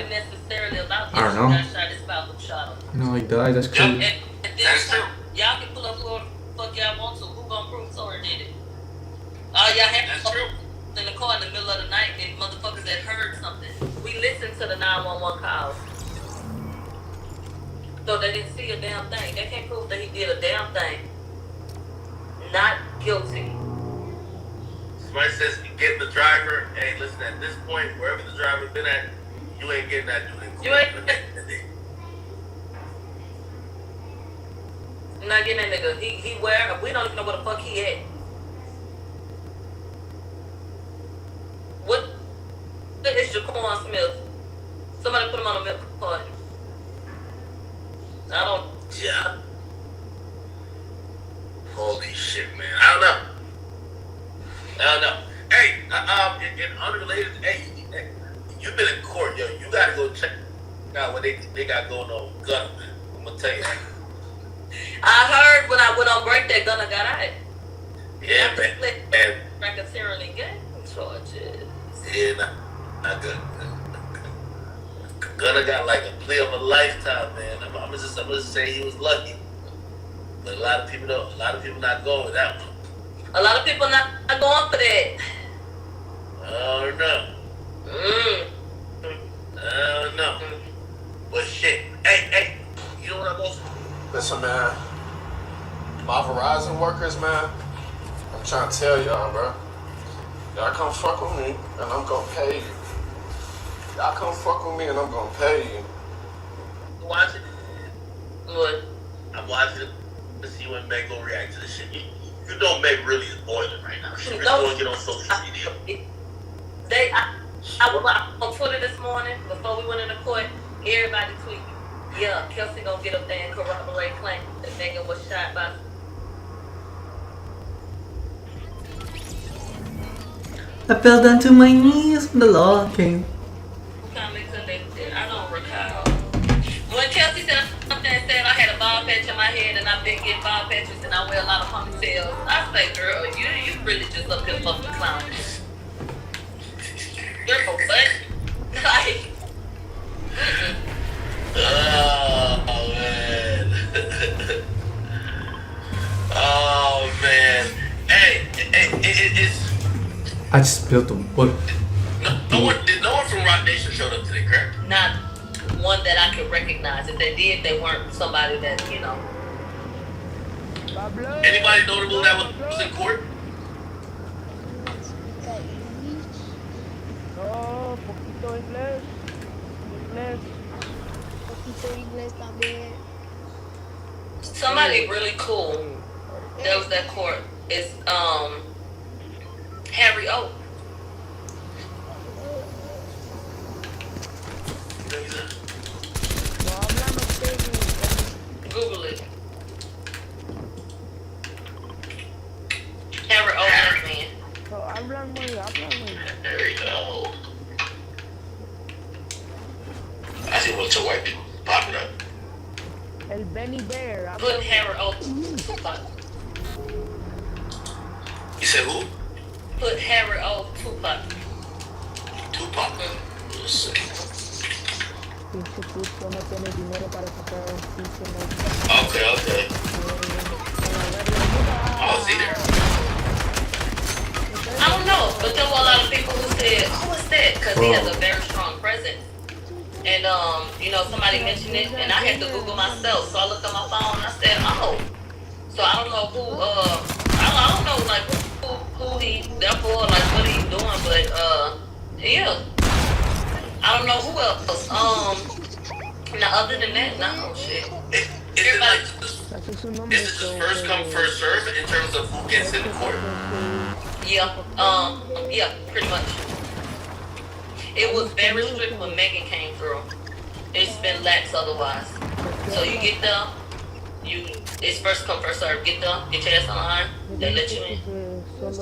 I don't know. No, he died. That's crazy. That's true. Y'all can pull up whoever the fuck y'all want to. Who gonna prove Tori did it? Y'all had in the car in the middle of the night and motherfuckers that heard something. We listened to the 911 calls. So they didn't see a damn thing. They can't prove that he did a damn thing. Not guilty. Somebody says, get the driver. Hey, listen, at this point, wherever the driver's been at, you ain't getting that dude in court. You ain't. You're not getting that nigga. He where? We don't even know where the fuck he at. What is Jaquan Smith? Somebody put him on a milk carton. I don't. Yeah. Holy shit, man. I don't know. Hey, in unrelated, hey, you've been in court, yo. You gotta go check out what they got going on with Gunner, man. I'm gonna tell you that. I heard when I went on break that Gunner got out. Yeah, man. And racketeering gang charges. Yeah, not good. Gunner got like a plea of a lifetime, man. I'm just say he was lucky. But a lot of people not going with that one. A lot of people not going for that. Oh no. Oh no. But shit. Hey, you know what I'm also. Listen, man. My Verizon workers, man. I'm trying to tell y'all, bro. Y'all come fuck with me, and I'm gonna pay you. Y'all come fuck with me, and I'm gonna pay you. You watching? What? I'm watching to see when Meg will react to this shit. You know Meg really is boiling right now. She really want to get on social media. I was on Twitter this morning before we went into court. Everybody tweeted, yeah, Kelsey gonna get up there and corroborate claim that Megan was shot by. I fell down to my knees when the law came. I don't recall. When Kelsey said something and said I had a bald patch in my head and I've been getting bald patches and I wear a lot of ponytails, I say, girl, you really just up here fucking clowning. Girl, what? Like, oh man. Oh man. Hey, it's. I just built a wood. No one from Rock Nation showed up today, correct? not one that I could recognize. If they did, they weren't somebody that, you know. Anybody notable that was in court? No, poquito inglés. Poquito inglés también. Somebody really cool that was that court is Harry O. No hablan ustedes. Google it. Harry O. Man. No, hablan muy. There you go. I see a bunch of white people popping up. El Benny Bear. Put Harry O. You said who? Put Harry O. Tupac. Tupac. Let's see. Pinche puto no tiene dinero para comprar un pinche Okay. Oh, is he there? I don't know, but there were a lot of people who said, "Who is that?" Because he has a very strong presence. And you know, somebody mentioned it, and I had to Google myself. So I looked on my phone, and I said, "Oh." So I don't know who. I don't know like who he therefore like what he's doing, but yeah. I don't know who else. Now other than that, no shit. Is it his first come first serve in terms of who gets in court? Yeah, pretty much. It was very strict when Megan came through. It's been lax otherwise. So you get there, it's first come first serve. Get there, get your ass on the line, they let you in. But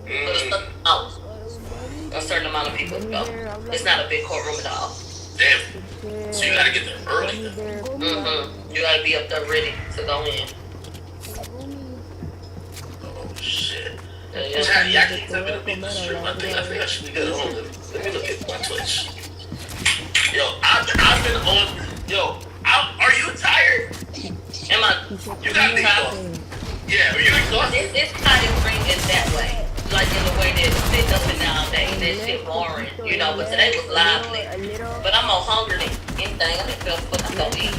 it's out. A certain amount of people go. It's not a big courtroom at all. Damn. So you gotta get there early. You gotta be up there ready to go in. Oh shit. Chat, y'all keep telling me to beat the stream. I think I should be good. Hold on. Let me look at my Twitch. Yo, I've been on. Yo, are you tired? Am I? You gotta be exhausted. Yeah, are you exhausted? It's kind of bring it that way. Like in the way that it's up and down day. That shit boring, you know. But today was lively. But I'm more hungry than anything. I didn't feel fucking so eat.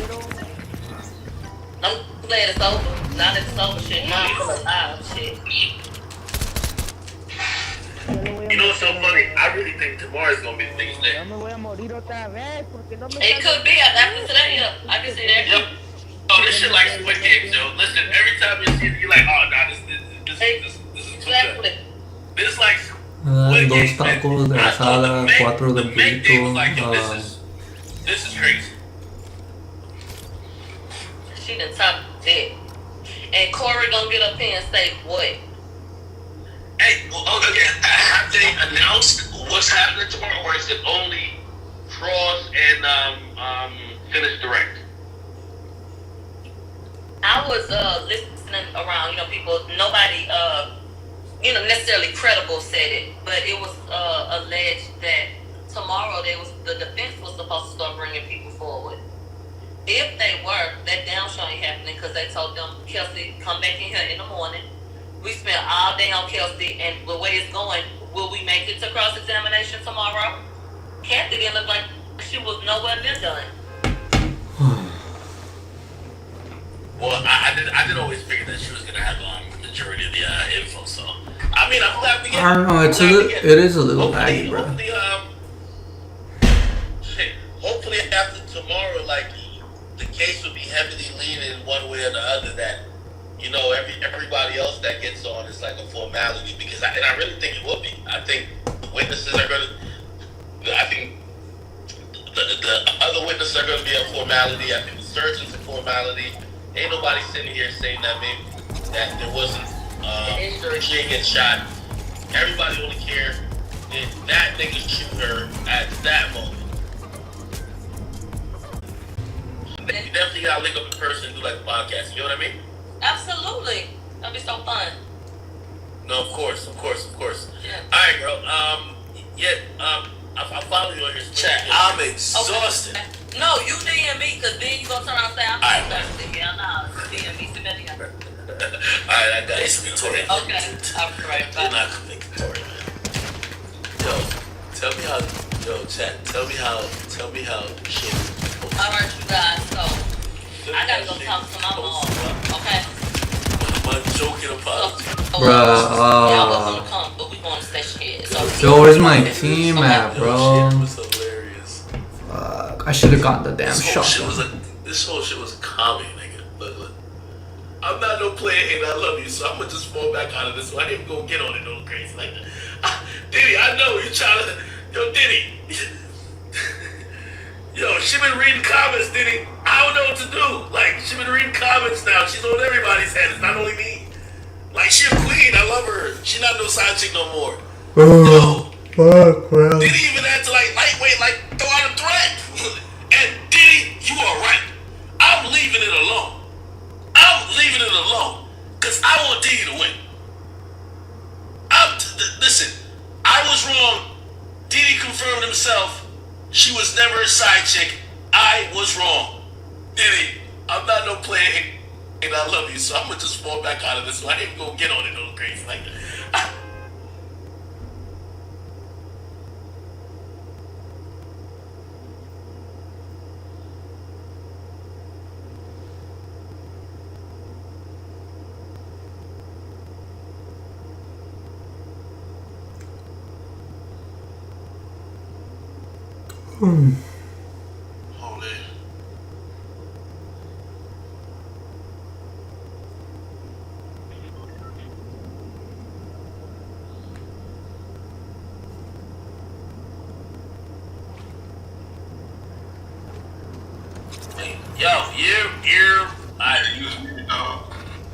I'm glad it's over. Now that it's over, shit. Now I'm alive, shit. You know what's so funny? I really think tomorrow's gonna be the biggest day. Yo me voy a morir otra vez porque no me It could be after today. Yeah, I can see that. Yep. Oh, this shit like Squid Games, yo. Listen, every time you see it, you're like, oh, nah, this is too good. Exactly. This is like Dos tacos de asada, 4 de burrito. Like, yo, burrito. this is crazy. She done top that. And Corey gonna get up here and say what? Hey, well, okay, have they announced what's happening tomorrow, or is it only Cross and Finish Direct? I was listening around, you know, people, nobody, you know, necessarily credible said it, but it was alleged that tomorrow the defense was supposed to start bringing people forward. If they were, that down show ain't happening because they told them, Kelsey, come back in here in the morning We spent all day on Kelsey, and the way it's going, will we make it to cross-examination tomorrow? Kathy didn't look like she was nowhere near done. Well, I did always figure that she was gonna have the majority of the info. So I mean, I'm glad we get. I don't know. It is a little laggy, bro. Hopefully after tomorrow, like the case will be heavily leaning one way or the other. That everybody else that gets on is like a formality because I really think it will be. I think the witnesses are gonna. I think the other witnesses are gonna be a formality. I think the surgeon's a formality. Ain't nobody sitting here saying that there wasn't she didn't get shot. Everybody only cares if that nigga shoot her at that moment. You definitely gotta link up in person and do like a podcast. You know what I mean? Absolutely. That'd be so fun. No, of course. Yeah. All right, girl. I'll follow you on your chat. I'm exhausted. Okay. No, you DM me, because then you gonna turn around and say, I'm too thirsty. Hell no. DM me, send me a DM. Alright, I got you, Victoria. Okay. Alright, bye. You're not gonna make Victoria, man. Yo, tell me how shit. Alright, you guys, so I gotta go talk to my mom. Okay? My joking apology. Y'all gonna come, but we gonna stay scared. Yo, where's my team at, bro? Shit was hilarious. I should have gotten the damn shot. This whole shit was a comedy, nigga. Look. I'm not no player hater, I love you, so I'm gonna just fall back out of this one. I ain't even gonna get on it no crazy like that. Diddy, I know you trying to. Yo, Diddy. Yo, she been reading comments, Diddy. I don't know what to do. Like, she been reading comments now. She's on everybody's head. It's not only me. Like, she a queen. I love her. She not no side chick no more. Yo. Fuck, bro. Diddy even had to, like, lightweight, like, throw out a threat. And Diddy, you are right. I'm leaving it alone. Because I want Diddy to win. Listen, I was wrong. Diddy confirmed himself. She was never a side chick. I was wrong. Diddy, I'm not no player and I love you, so I'm going to just fall back out of this one. I ain't even going to get on it no crazy like that. Holy. Yo,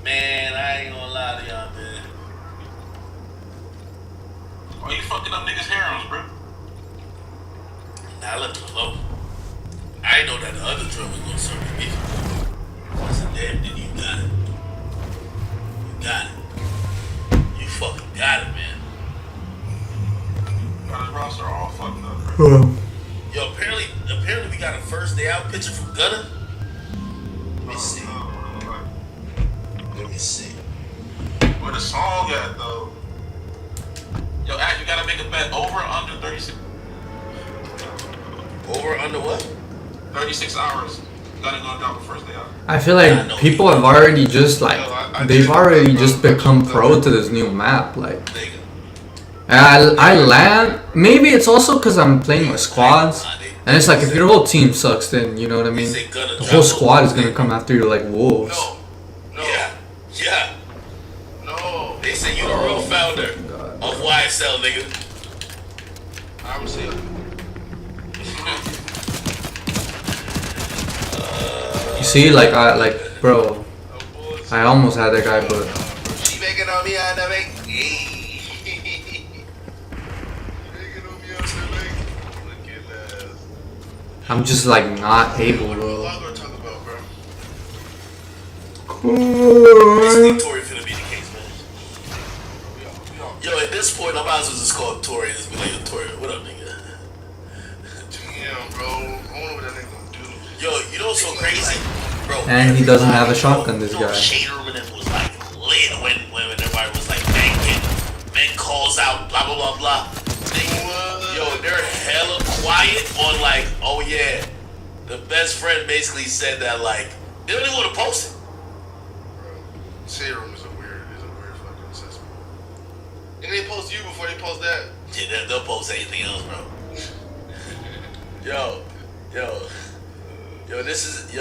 man, I ain't gonna lie to y'all, man. Why you fucking up niggas' harems, bro? Nah, I left it alone. I didn't know that the other drum was gonna serve me. I said, damn, then you got it. You got it. You fucking got it, man. Got his roster all fucked up, bro. Yo, apparently we got a first day out picture from Gunna. Let me see. Where the song at, though? Yo, Ash, you gotta make a bet over or under 36. Over or under what? 36 hours. Gunna gonna drop the first day out. I feel like people have already just they've already just become pro to this new map. Like, I land. Maybe it's also because I'm playing with squads, and it's like if your whole team sucks, then you know what I mean. The whole squad is gonna come after you like wolves. Yeah. No. They say you the real founder of YSL, nigga. I'm saying. You see, bro, I almost had that guy, but She making on me on the make. I'm just like not able, bro. Basically, Tory finna be the case, man. Yo, at this point, I might as well just call Tory and just be like, yo, Tory, what up, nigga? Damn, bro. I don't know what that nigga gonna do. Yo, you know what's so crazy? Bro, And he doesn't have a shotgun, this guy. Shade room and it was like lit when everybody was blah blah blah blah. Yo, they're hella quiet on like, oh yeah, the best friend basically said that like they don't even want to post it. Bro, serum is a weird fucking assessment. And they post you before they post that. Yeah, they'll post anything else, bro. Yo, this is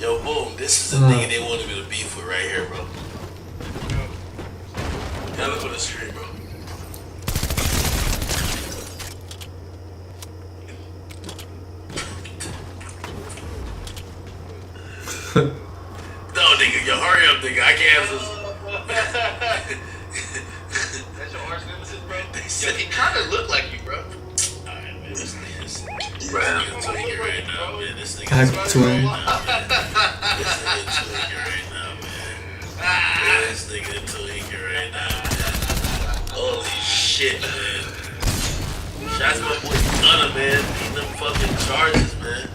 boom. This is the nigga they wanted me to beef with right here, bro. Yeah, look at the stream, bro. No, nigga, yo, hurry up, nigga. I can't answer this. That's your arch nemesis, bro? Yo, he kind of look like you, bro. Alright, man, this nigga's tweaking right now, man. This nigga's Twin. This nigga tweaking right now, man. This nigga tweaking right now, man. Holy shit, man. Shots my boy Gunna, man. Beating them fucking charges, man.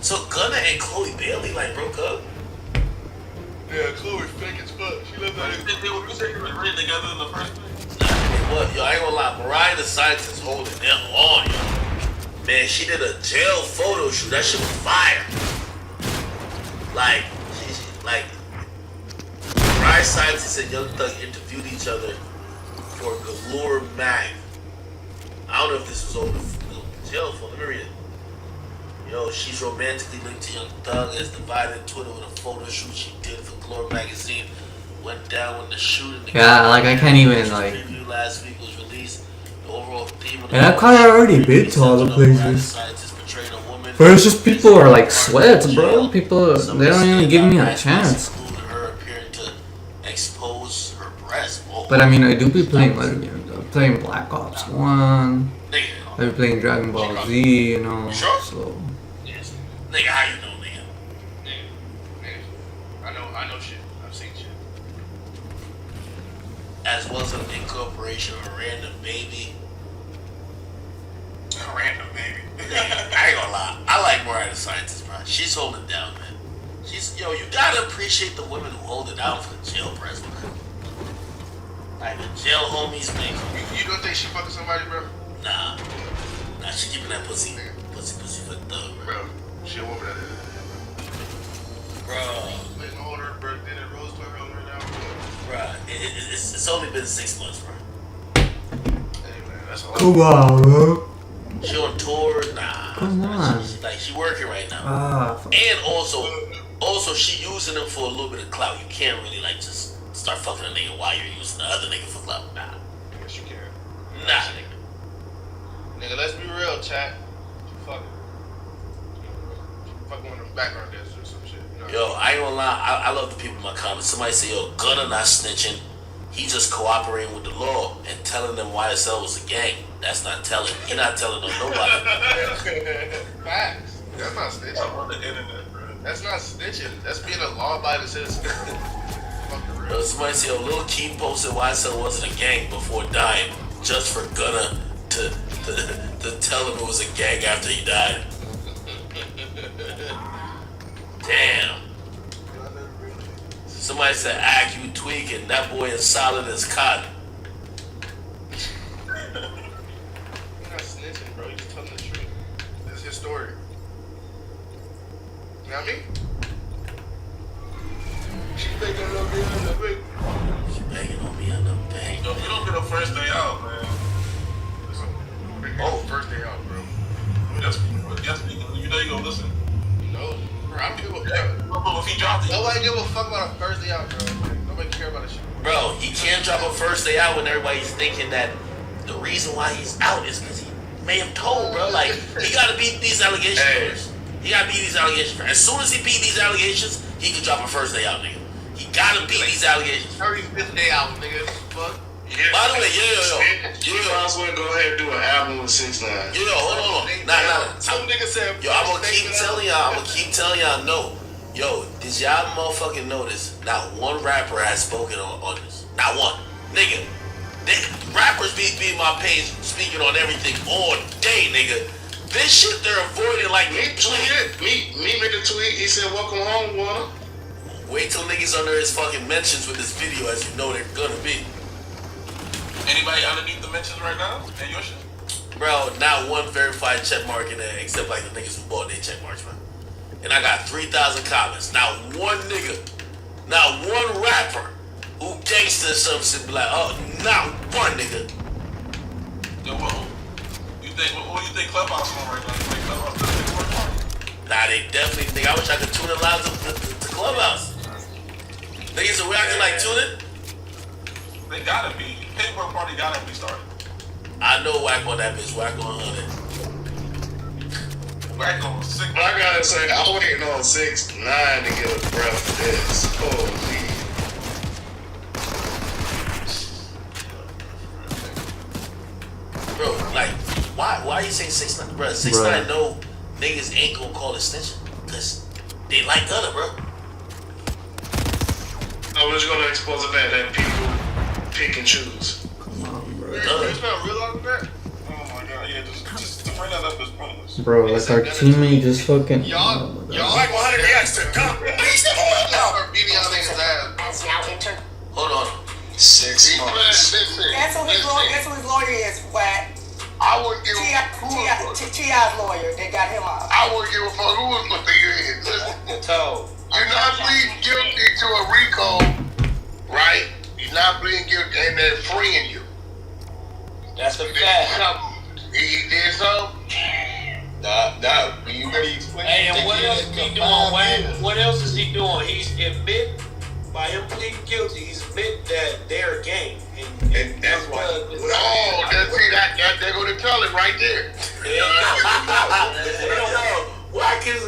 So Gunna and Chloe Bailey like broke up? Yeah, Chloe fake as fuck. She lived out here. They were written together in the first place. Nah, what? Yo, I ain't gonna lie. Mariah the Scientist holding them on, yo. Man, she did a jail photo shoot. That shit was fire. Like, Mariah Scientist and Young Thug interviewed each other for Galore Mag. I don't know if this was over the jail photo. Let me read it. Yo, she's romantically linked to Young Thug, as divided Twitter with a photo shoot she did for Glory magazine. Went down when the shooting. Yeah, like I can't even like. Preview last week was released. The overall theme of the And I've kind of already been to all the places. But it's just people are like sweats, bro. People, they don't even give me a chance. Her appearing to expose her breast. But I mean, I do be playing other games. I'm playing Black Ops 1. I be playing Dragon Ball Z, you know. So. Nigga, how you know, nigga? Nigga. I know shit. I've seen shit. As well as an incorporation of a random baby. A random baby. I ain't gonna lie. I like Mariah the Scientist, bro. She's holding it down, man. You gotta appreciate the women who hold it down for the jail press, man. Like the jail homies, man. You don't think she fucking somebody, bro? Nah, she keeping that pussy for the thug, bro. She a woman that is. Bro. Letting all her birthday and rose to her right now, Bro, it's only been 6 months, bro. Hey, man, that's a lot. Come on, bro. She on tour? Nah. Come on. She working right now. And also she using them for a little bit of clout. You can't really like just start fucking a nigga while you're using the other nigga for clout. Nah. Yes, you can. Nah, Nigga, let's be real, chat. Fucking one of them background dancers or some shit. You know? Yo, I ain't gonna lie. I love the people in my comments. Somebody say, yo, Gunna not snitching. He just cooperating with the law and telling them YSL was a gang. That's not telling. He not telling them nobody. Facts. That's not snitching. I'm on the internet, bro. That's not snitching. That's being a law-abiding citizen. Fucking real. Yo, somebody say, yo, Lil Keem posted YSL wasn't a gang before dying, just for Gunna to tell him it was a gang after he died. Damn. Somebody said, "Ack, you tweaking. That boy is solid as cotton." You're not snitching, bro. You're just telling the truth. This is his story. You know what I mean? She begging on me on the bank. She begging on me on the bank. Yo, if you don't get a first day out, man. Oh, first day out, bro. You know you gonna listen. No, bro, I don't give a fuck. Bro, if he dropped it, nobody give a fuck about a first day out, bro. Nobody care about that shit. Bro, he can't drop a first day out when everybody's thinking that the reason why he's out is because he may have told, bro. Like, he gotta beat these allegations first. He gotta beat these allegations first. As soon as he beat these allegations, he can drop a first day out, nigga. He gotta beat these allegations. 35th day out, nigga. Fuck. Yeah. By the way, You might as well go ahead and do an album with 6ix9ine. Hold on. Nah. Some nigga said, yo, I'm gonna keep telling y'all, no. Yo, did y'all motherfucking notice not one rapper has spoken on this? Not one. Nigga. Rappers be my page speaking on everything all day, nigga. This shit they're avoiding like me tweeted. Me made a tweet. He said, "Welcome home, Warner." Wait till niggas under his fucking mentions with this video, as you know they're gonna be. Anybody underneath the mentions right now? And your shit? Bro, not one verified check mark in there except like the niggas who bought their check marks, man. And I got 3,000 comments. Not one nigga, not one rapper who gangsta or something be like, oh, not one nigga. Yo, what you think Clubhouse on right now? You think Clubhouse does take work party? Nah, they definitely think. I wish I could tune in live to Clubhouse. Niggas are acting like tune it. They gotta be. Paperwork party gotta be started. I know whack on that bitch, whack on 100. Whack on 6. I gotta say, I'm waiting on 6ix9ine to get a breath for this. Holy. Bro, like, why you say 6ix9ine? Bro, 6ix9ine know niggas ain't gonna call extension. Cause they like Gunna, bro. I'm just gonna expose the fact that people pick and choose. It's not realizing that? Oh my god, yeah, just to bring that up is pointless. Bro, like our teammate just fucking. Y'all like 100 reacts to dump. Hold on. 6 months. Guess who his lawyer is, Whack? I wouldn't give T.I.'s lawyer. They got him out. I wouldn't give a fuck who was my nigga is. You're not pleading guilty to a RICO, right? You're not pleading guilty and they're freeing you. That's a He did fact. something. He did something. Nah. You ready to explain? Hey, and what else is he doing, Wayne? What else is he doing? He's admit by him pleading guilty. He's admit that they're a gang, and that's why. Oh, They're gonna tell it right there. Whack is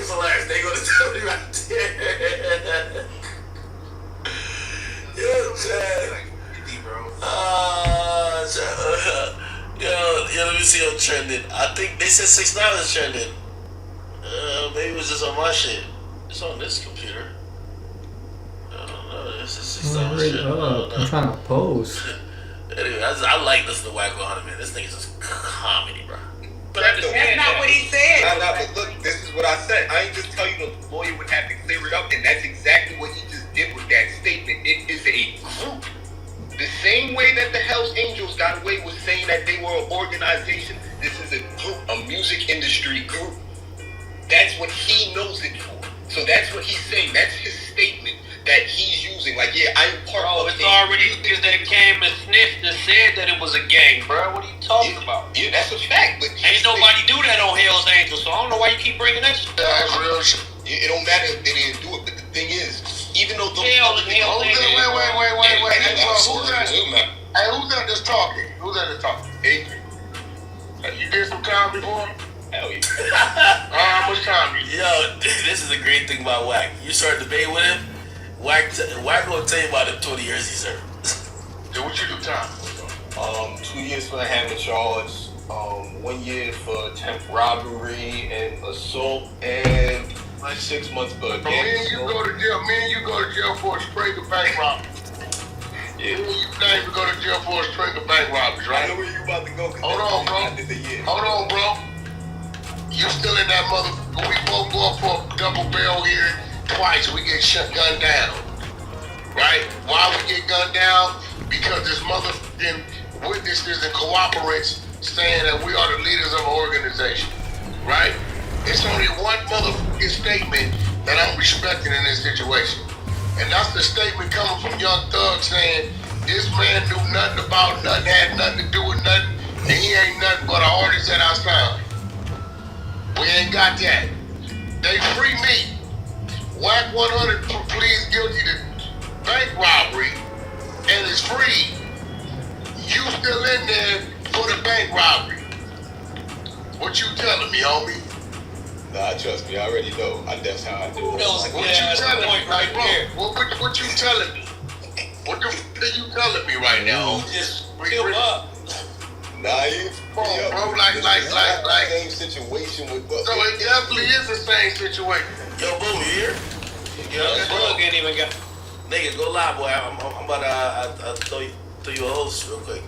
hilarious. They gonna tell me right there. Yo, Chad. Yo, let me see I'm trending. I think they said 6ix9ine is trending. Maybe it was just on my shit. It's on this computer. I don't know. This is 6ix9ine Hurry shit. up. I'm trying to post. Anyway, I like listening to Whack 100, man. This thing is just comedy, bro. but understand That's not what he said. But look, this is what I said. I ain't just tell you the lawyer would have to clear it up, and that's exactly what he just did with that statement. It is a group. The same way that the Hells Angels got away with saying that they were an organization, this is a group, a music industry group. That's what he knows it for. So that's what he's saying. That's his statement that he's using. Like, yeah, I'm part of it's already niggas that came and sniffed and said that it was a gang, bro. What are you talking about? Yeah, that's a fact. But Ain't nobody do that on Hell's Angels, so I don't know why you keep bringing that shit. That's real shit. It don't matter if they didn't do it, but the thing is, even though those Hell and Hell's Wait. Hey, who's that that's talking? Adrian. You did some time before? Hell yeah. How much time you Yo, this is a great thing about Whack. You start debating with him, Whack gonna tell you about the 20 years he served. did? What you do time? 2 years for the hammer charge, 1 year for attempt robbery and assault, and 6 months for So me and you go to jail for a string of bank robberies. Yeah. Me and you claim to go to jail for a string of bank robberies, I right? know where you about to go. Hold on, bro. I did the year. Hold on, bro. You still in that motherfucker. We both go up for a double barrel here twice. We get gunned down. Right? Why we get gunned down? Because this motherfucking witnesses and cooperates saying that we are the leaders of an organization. Right? It's only one motherfucking statement that I'm respecting in this situation. And that's the statement coming from Young Thug saying, this man knew nothing about nothing, had nothing to do with nothing, and he ain't nothing but an artist at our sound. We ain't got that. They free me. Whack 100 pleads guilty to bank robbery and is free. You still in there for the bank robbery. What you telling me, homie? Nah, trust me, I already know. That's how I do it. That was a What good you ass telling me? point right Bro, there. what you telling me? What the f*** are you telling me right now? You just kill up. Nah, you Bro, like, same situation with so it definitely is the same situation. Yo, Boom, you here? Yeah, bro, ain't even got. Nigga, go live, boy. I'm about to throw you a host real quick.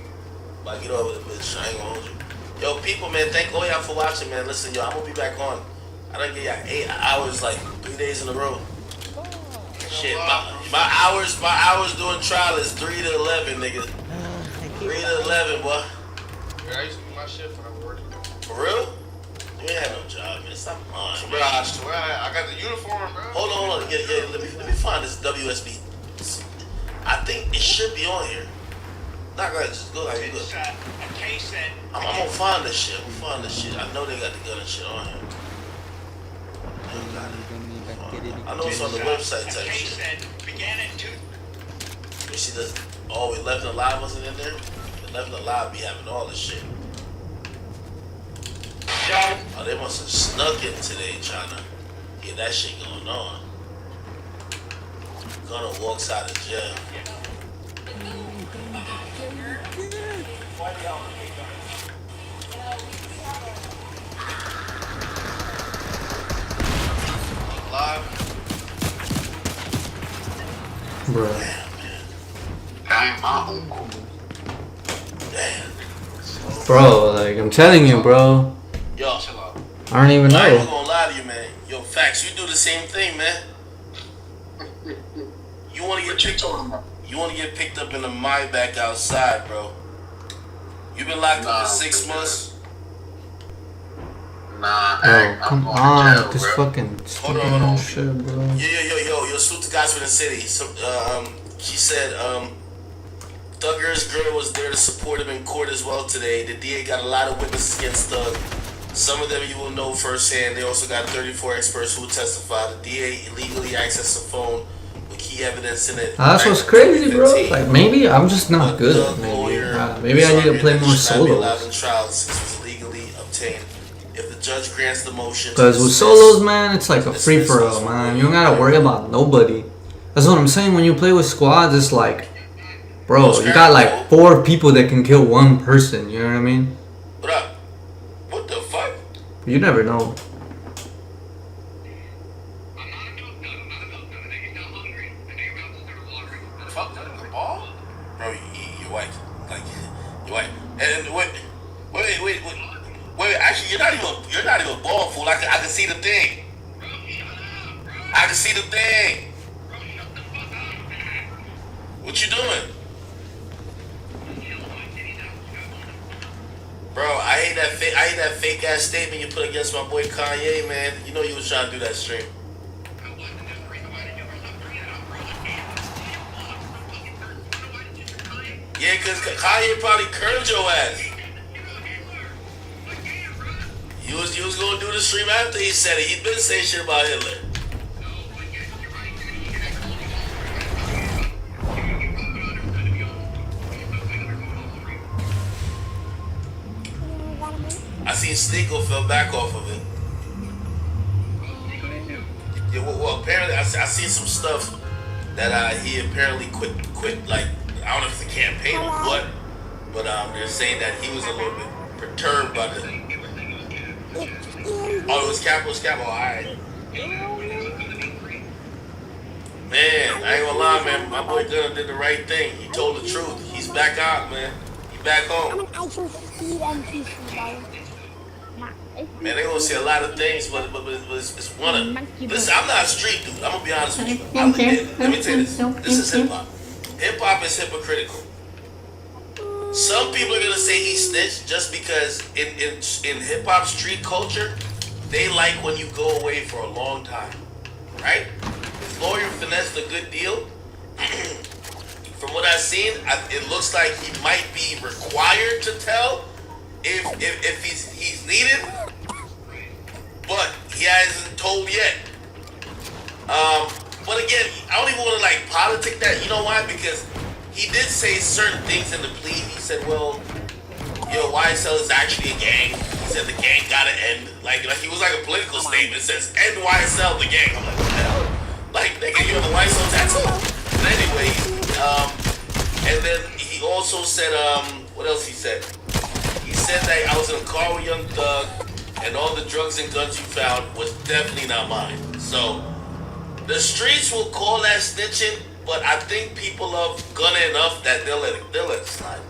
Like, get over the bitch. I ain't gonna hold you. Yo, people, man, thank all y'all for watching, man. Listen, yo, I'm gonna be back on. I done get y'all 8 hours, like 3 days in a row. Shit, my hours doing trial is 3 to 11, nigga. 3 to 11, boy. Yeah, I used to do my shit when I worked. For real? You ain't had no job, man. Stop lying. Bro, I swear, I got the uniform, bro. Hold on. Yeah. Let me find this WSB. I think it should be on here. Not gonna just go like this. I'm gonna find this shit. I know they got the gun and shit on here. They got it. I know it's on the website type shit. You see this? Oh, 11 Alive wasn't in there? 11 Alive be having all this shit. Oh, they must have snuck in today trying to get that shit going on. Gunner walks out of jail. Live. Bro. Damn, my uncle. Damn. Bro, like, I'm telling you, bro. Yo, I don't even I ain't know. gonna lie to you, man. Yo, facts, you do the same thing, man. You wanna get picked up? You wanna get picked up in the Maybach outside, bro? You been locked up for 6 months? Nah, Bro, come on with this bro. fucking stupid Hold on. ass shit, bro. Yo, salute the guys from the city. So, she said, Thugger's girl was there to support him in court as well today. The DA got a lot of witnesses against Thug. Some of them you will know firsthand. They also got 34 experts who will testify. The DA illegally accessed the phone with key evidence in it. That's what's crazy, bro. Like, maybe I'm just not good. Maybe I need to play more solos. Trial since it was legally obtained. If the judge grants the motion, Because with solos, man, it's like a free for all, man. You don't gotta worry about nobody. That's what I'm saying. When you play with squads, it's like, bro, you got like 4 people that can kill 1 person. You know what I mean? What up? What the fuck? You never know. Fuck the ball? Bro, you're white. Like, you're white. And wait. Actually, you're not even ball, fool. I can see the thing. I can see the thing. What you doing? Bro, I hate that fake ass statement you put against my boy Kanye, man. You know you was trying to do that stream. Yeah, cause Kanye probably curved your ass. You was gonna do the stream after he said it. He'd been saying shit about Hitler. I seen Sneeko fell back off of it. Yeah, well apparently I seen some stuff that he apparently quit. Like, I don't know if it's a campaign or what, but they're saying that he was a little bit perturbed by the. Oh, it was Capo. Alright. Man, I ain't gonna lie, man. My boy Gunna did the right thing. He told the truth. He's back out, man. He's back home. Man, they gonna say a lot of things, but it's one of them. Listen, I'm not a street dude. I'm gonna be honest with you. Let me tell you this. This is hip hop. Hip hop is hypocritical. Some people are gonna say he snitched just because in hip hop street culture, they like when you go away for a long time, right? His lawyer finessed a good deal. From what I've seen, it looks like he might be required to tell if he's needed, but he hasn't told yet. But again, I don't even want to like politic that. You know why? Because he did say certain things in the plea. He said, well, YSL is actually a gang. He said the gang gotta end. Like he was like a political statement. It says, end YSL, the gang. I'm like, what the hell? Like, nigga, you have a YSL tattoo? But anyway, and then he also said, what else he said? He said that I was in a car with Young Thug, and all the drugs and guns you found was definitely not mine. So, the streets will call that snitching, but I think people love Gunna enough that they'll let it slide.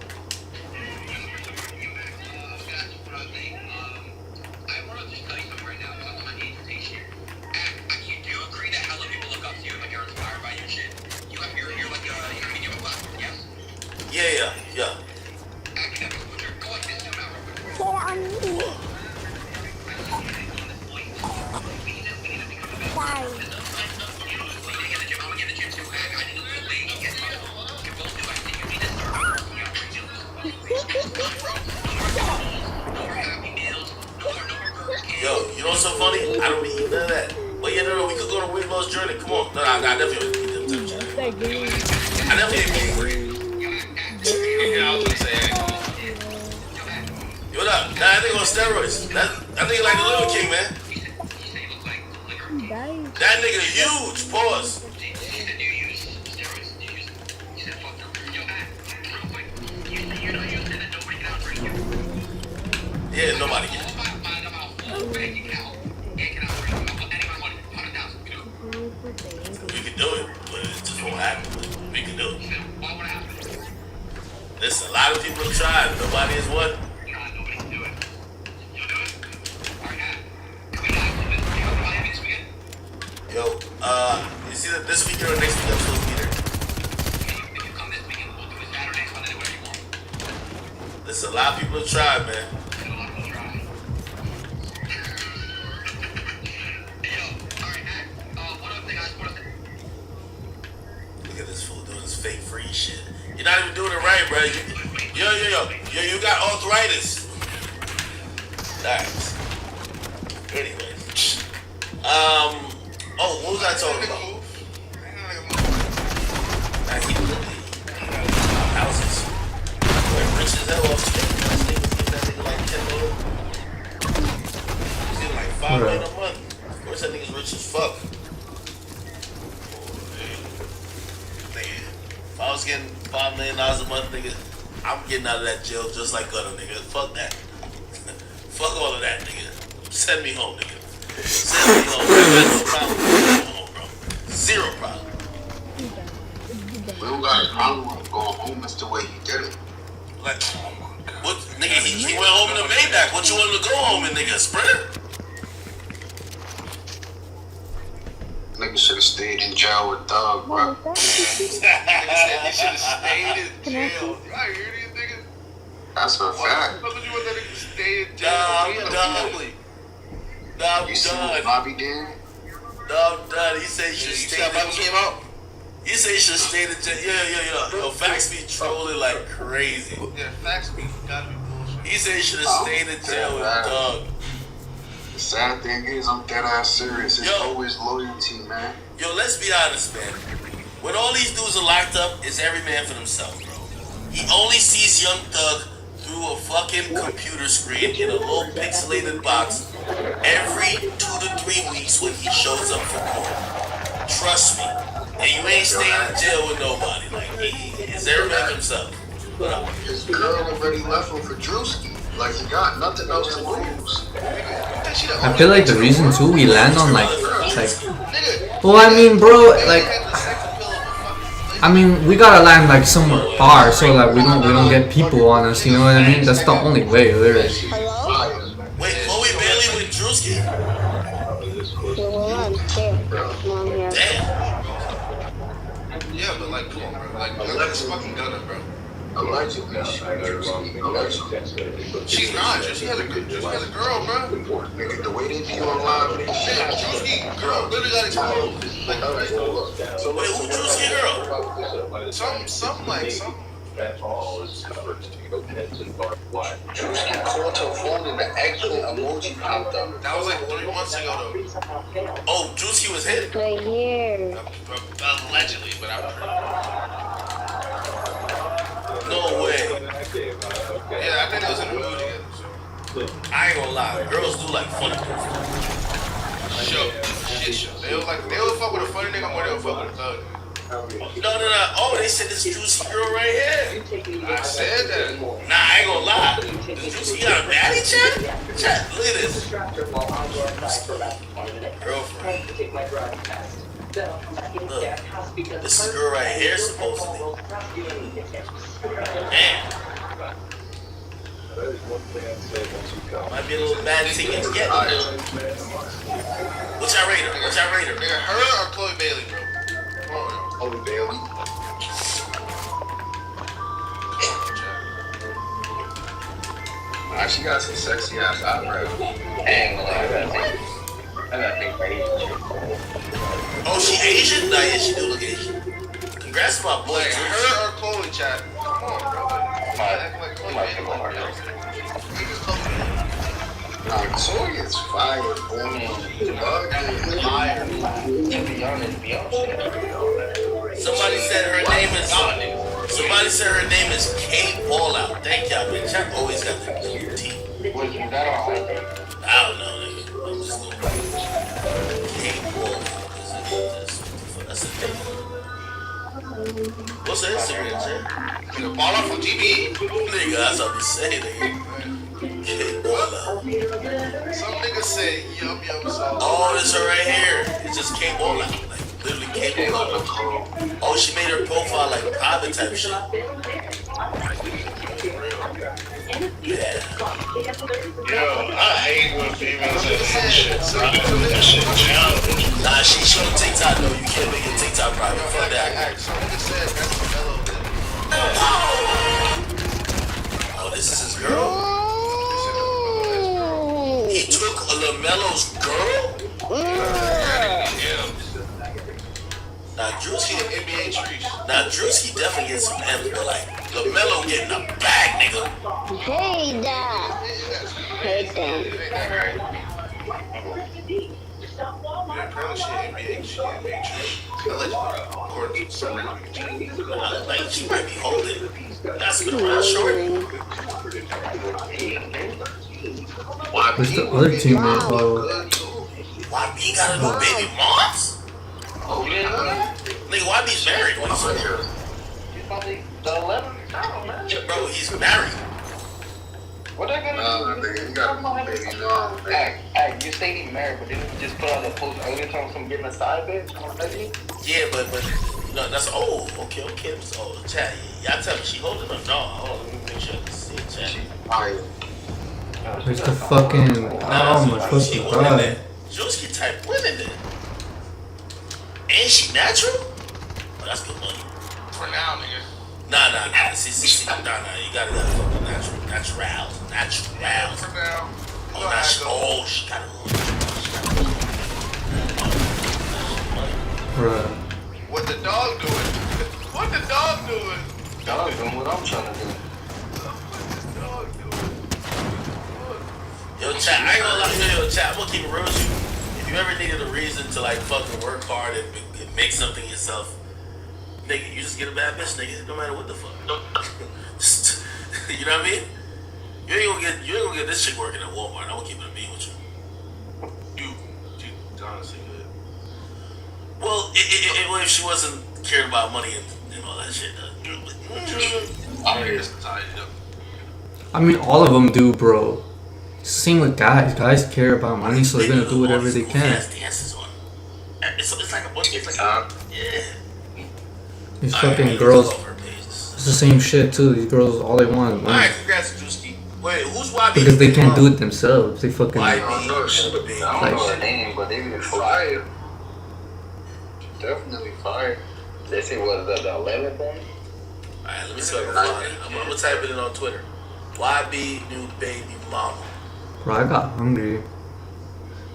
Yeah. I never hit me. Yeah, I was gonna say. Yo, what up? Nah, that nigga on steroids. That nigga like the Little King, man. That nigga huge. Pause. Yeah, nobody can. We can do it, but it just won't happen. We can do it. Listen, a lot of people have tried. Nobody has won. Yo, you see that this weekend or next week I'm supposed to be there? Listen, a lot of people have tried, man. Look at this fool doing this fake free shit. You're not even doing it right, bro. Yo, you got arthritis. Alright. Anyway. Oh, what was I talking about? Man, he houses. Like rich as hell off stage. That nigga like 10 million. He's getting like 5 million a month. Of course that nigga's rich as fuck. If I was getting $5 million a month, nigga, I'm getting out of that jail just like Gunner, nigga. Fuck that. Fuck all of that, nigga. Send me home, nigga. Send me home. I got no problem with going home, bro. Zero problem. We don't got a problem with going home. It's the way he did it. Like, what, nigga? He went home in a Maybach. What you want him to go home in, nigga? A Sprinter? Nigga should have stayed in jail with Doug, bro. Nigga said he should have stayed in jail. I hear these niggas. That's a fact. Why would you want that nigga to stay in jail? Nah, I'm done. You see what Bobby did? No, I'm done. He said he should stay in jail. He said he should stay in jail. Yeah. Yo, facts be trolling like crazy. Yeah, facts be gotta be bullshit. He said he should have stayed in jail with Doug. The sad thing is, I'm dead ass serious. It's always loyalty, man. Yo, let's be honest, man. When all these dudes are locked up, it's every man for themselves, bro. He only sees Young Thug through a fucking computer screen in a little pixelated box every 2 to 3 weeks when he shows up for court. Trust me. And you ain't staying in jail with nobody. Like, it's every man for himself. His girl already left him for Drewski. Like, he got nothing else to lose. I feel like the reason too we land on like, well, I mean, bro, like, I mean, we gotta land like somewhere far so that we don't get people on us. You know what I mean? That's the only way, literally. Wait, Chloe Bailey with Drewski? Damn. Yeah, but like, come on, bro. Like, that's fucking Gunner, bro. Allegedly, She's not. She has a girl, bro. Nigga, the way they be on live, Yeah, Drewski girl literally got exposed. Like, Wait, who Drewski girl? some. Drewski called her phone and the actual emoji popped up. That was like 3 months ago, though. Oh, Drewski was hit? Right here. Allegedly, but I'm No way. yeah, I think it was in the movie together. I ain't gonna lie. Girls do like funny girls. Show. Shit show. They would fuck with a funny nigga more than they would fuck with a thug. No. Oh, they said this Juicy girl right here. I said that. Nah, I ain't gonna lie. This Juicy got a baddie, chat? Chat, look at this. Girlfriend. Look, this is a girl right here, supposedly. Damn. Might be a little bad ticket to get. What's your rater? Nigga, her or Chloe Bailey, bro? Come on, yo. Chloe Bailey. She got some sexy ass eyebrows. Oh, she Asian? Nah, yeah, she do look Asian. Congrats to my boy. Like, her or Chloe, chat? Come on, bro. Acting like Chloe Bailey. Nah, Chloe is fire, boy. Bug is fire. Somebody Somebody said her name is Kate Fallout. Thank y'all, bitch. I always got the T. Was that all right? I don't know, nigga. I'm just gonna Kate Fallout. That's a thing. What's the Instagram, Jay? Nigga, ball out from GB. Nigga, that's what we say, nigga. Kate Fallout. Some nigga said yum yum sauce. Oh, this her right here. It's just Kate Fallout. Like, literally Kate Fallout. Oh, she made her profile like private type shit. Yeah. Yo, I hate when females say that shit. That shit childish. Nah, she on TikTok though. You can't make your TikTok private. Fuck that. Some nigga said that's the mellow bit. Oh, this is his girl? He took LaMelo's girl? Now, Drewski and NBA trees. Now, Drewski definitely gets some M's, but like, LaMelo getting a bag, nigga. Hey, Dad. Hey, Dad. Yeah, apparently she NBA trees. Allegedly, according to some Like, she might be holding. That's been around short. Where's the other teammate? Oh, YB got a new baby moms? Oh, yeah. Nigga, YB's married. What is it? He's probably the 11th child, man. Bro, he's married. What they gonna do? Nigga, you got a baby mom. Hey, you say he's married, but didn't you just put on the post earlier talking some getting a side bitch? Yeah, but no, that's old. Okay. Oh, chat. Y'all tell me she holding or no? Hold on, let me make sure I can see it, chat. where's the fucking? Oh my fucking god! Juicy type women then. And she natural? Oh, that's good money. for now, nigga. Nah. See. Nah. You gotta fucking natural. For now. Oh, natural. She got a Bruh. What the dog doing? What the dog doing? Dog doing what I'm trying to do. What the dog doing? Yo, chat, I ain't gonna lie to you, chat, I'm gonna keep it real with you. If you ever needed a reason to like fucking work hard and make something yourself, nigga, you just get a bad bitch, nigga, no matter what the fuck. You know what I mean? You ain't gonna get this chick working at Walmart. I'm gonna keep it a bean with you. You honestly good. Well, if she wasn't caring about money and all that shit. I mean, all of them do, bro. Same with guys. Guys care about money, so they're gonna do whatever they can. Dances on. It's like a bunch of yeah. These fucking girls. It's the same shit too. These girls, all they want is money. Alright, congrats, Drewski. Wait, who's YB? Because they can't do it themselves. They fucking I don't know her name, but they be fire. Definitely fire. They say what the 11th one? Alright, let me see if I can find it. I'm gonna type it in on Twitter. YB new baby mama. Bro, I got hungry.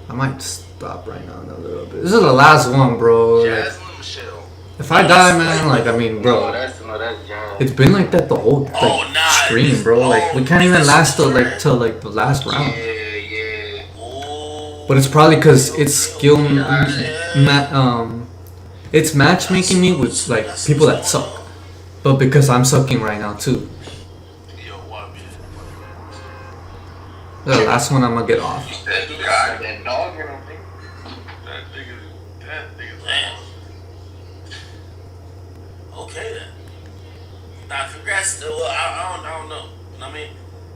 I might stop right now in a little bit. This is the last one, bro. Like, Jasmine Michelle. if I die, man, like, I mean, bro. No, that's John. It's been like that the whole stream, bro. Like, we can't even last till the last round. Yeah. But it's probably because it's skill, it's matchmaking me with like people that suck. But because I'm sucking right now too. Yo, YB. The last one I'm gonna get off. That dog, you know. That nigga's Damn. Okay then. Nah, congrats. Well, I don't know. You know what I mean?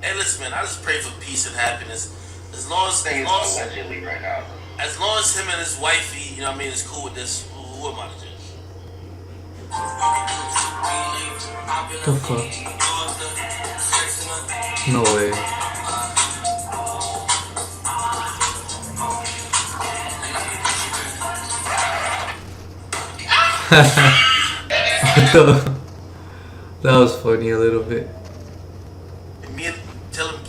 Hey, listen, man. I just pray for peace and happiness. As long as Allegedly right now. as long as him and his wifey, you know what I mean, is cool with this, who am I to judge? The fuck? No way. That was funny a little bit. And me and tell him,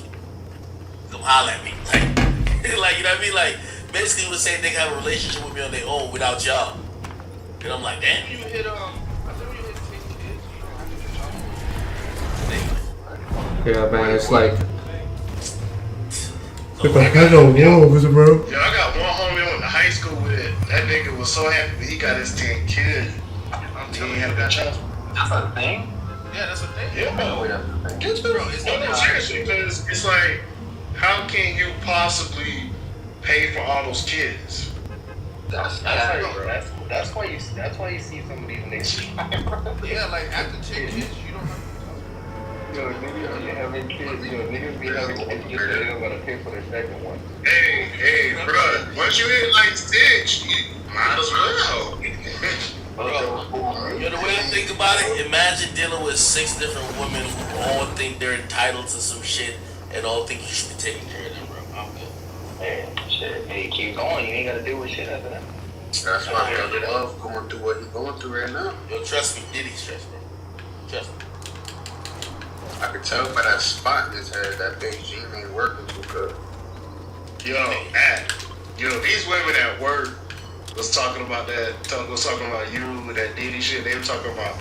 come holler at me. Like, you know what I mean? Like, basically he was saying they can have a relationship with me on their own without y'all. And I'm like, damn. You hit I think you hit Yeah, man, it's like. Yo, I got one homie I went to high school with. That nigga was so happy when he got his 10 kids. He ain't had that child. That's a thing? Yeah, that's the thing. Yeah, bro. It's No, seriously, because it's like, how can you possibly pay for all those kids? That's why you see some of these niggas. Yeah, like after 10 kids, you don't have to. Yo, niggas be having kids. Yo, niggas be having kids just so they don't gotta pay for the second one. Hey, bro. Once you hit like 6, you might as well. Bro, you know the way I think about it? Imagine dealing with 6 different women who all think they're entitled to some shit and all think you should be taking care of them, bro. I'm good. Hey, shit. Hey, keep going. You ain't gotta deal with shit after that. That's why I love going through what he's going through right now. Yo, trust me, Diddy stress, bro. Trust me. I could tell by that spot in his head that Beijing ain't working too good. Yo, these women at work was talking about you, that Diddy shit. They were talking about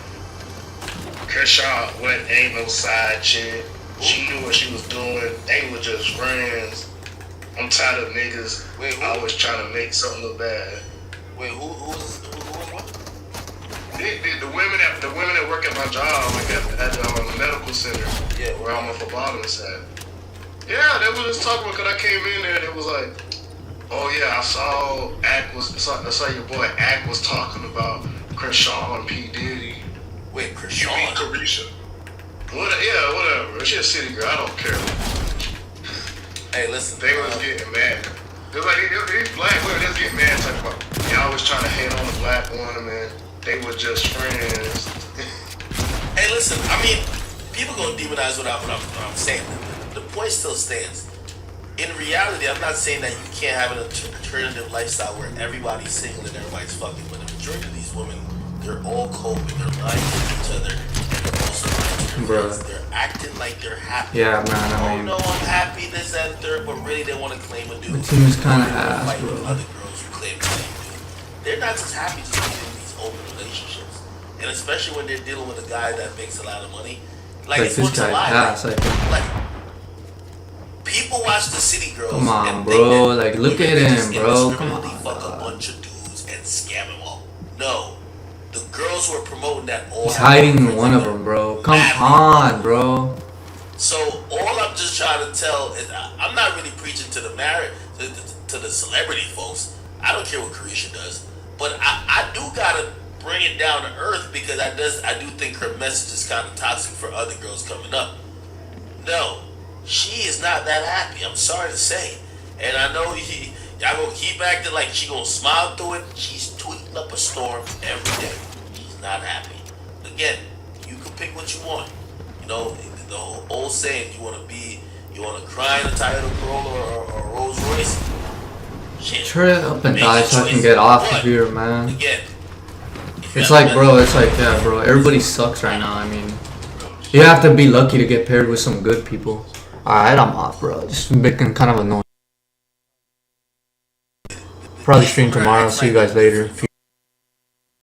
Kershaw ain't no side chick. She knew what she was doing. They were just friends. I'm tired of niggas always trying to make something look bad. Wait, who was what? The women that work at my job, like at the medical center, where I'm a phlebotomist at. Yeah, they were just talking about, because I came in there and it was like, oh yeah, I saw your boy Ack was talking about Kershaw and P. Diddy. Wait, Kershaw? You mean Carisha. Whatever. She a city girl, I don't care. Hey, listen. They was getting mad. They're like, these black women, they was getting mad, talking about, y'all was trying to hate on the black woman, they were just friends. Hey, listen, I mean, people gonna demonize what I'm saying. The point still stands. In reality, I'm not saying that you can't have an alternative lifestyle where everybody's single and everybody's fucking, but the majority of these women, they're all coping, they're lying to each other, and they're also lying to their friends. They're acting like they're happy. Yeah, man, I mean, oh no, I'm happy, this, that, and third, but really they want to claim a dude. the team is kind of They're ass, fighting bro. with other girls who claim the same dude. They're not just happy to be in these open relationships. And especially when they're dealing with a guy that makes a lot of money. Like This what's a guy's lie? ass, I think. Like, people watch the City Girls. Come on, and bro. think that Like, look women at just him, bro. Come indiscriminately on. fuck a bunch of dudes and scam them all. No, the girls who are promoting that all. He's have hiding girlfriends one that of are them, bro. Come madly on, bro. So all I'm just trying to tell is I'm not really preaching to the to the celebrity folks. I don't care what Carisha does, but I do gotta bring it down to earth because I do think her message is kind of toxic for other girls coming up. No, she is not that happy. I'm sorry to say, and I know y'all gonna keep acting like she gonna smile through it. She's tweeting up a storm every day. She's not happy. Again, you can pick what you want. You know, the old saying, you want to cry in a Toyota Corolla or a Rolls Royce? Shit. Turn it up and Make die your so I can choice. get off But, of here, man. Again, It's like, bro, it's like, yeah, bro. Everybody sucks right now. I mean, you have to be lucky to get paired with some good people. Alright, I'm off, bro. Just making kind of annoying. Probably stream tomorrow. See you guys later.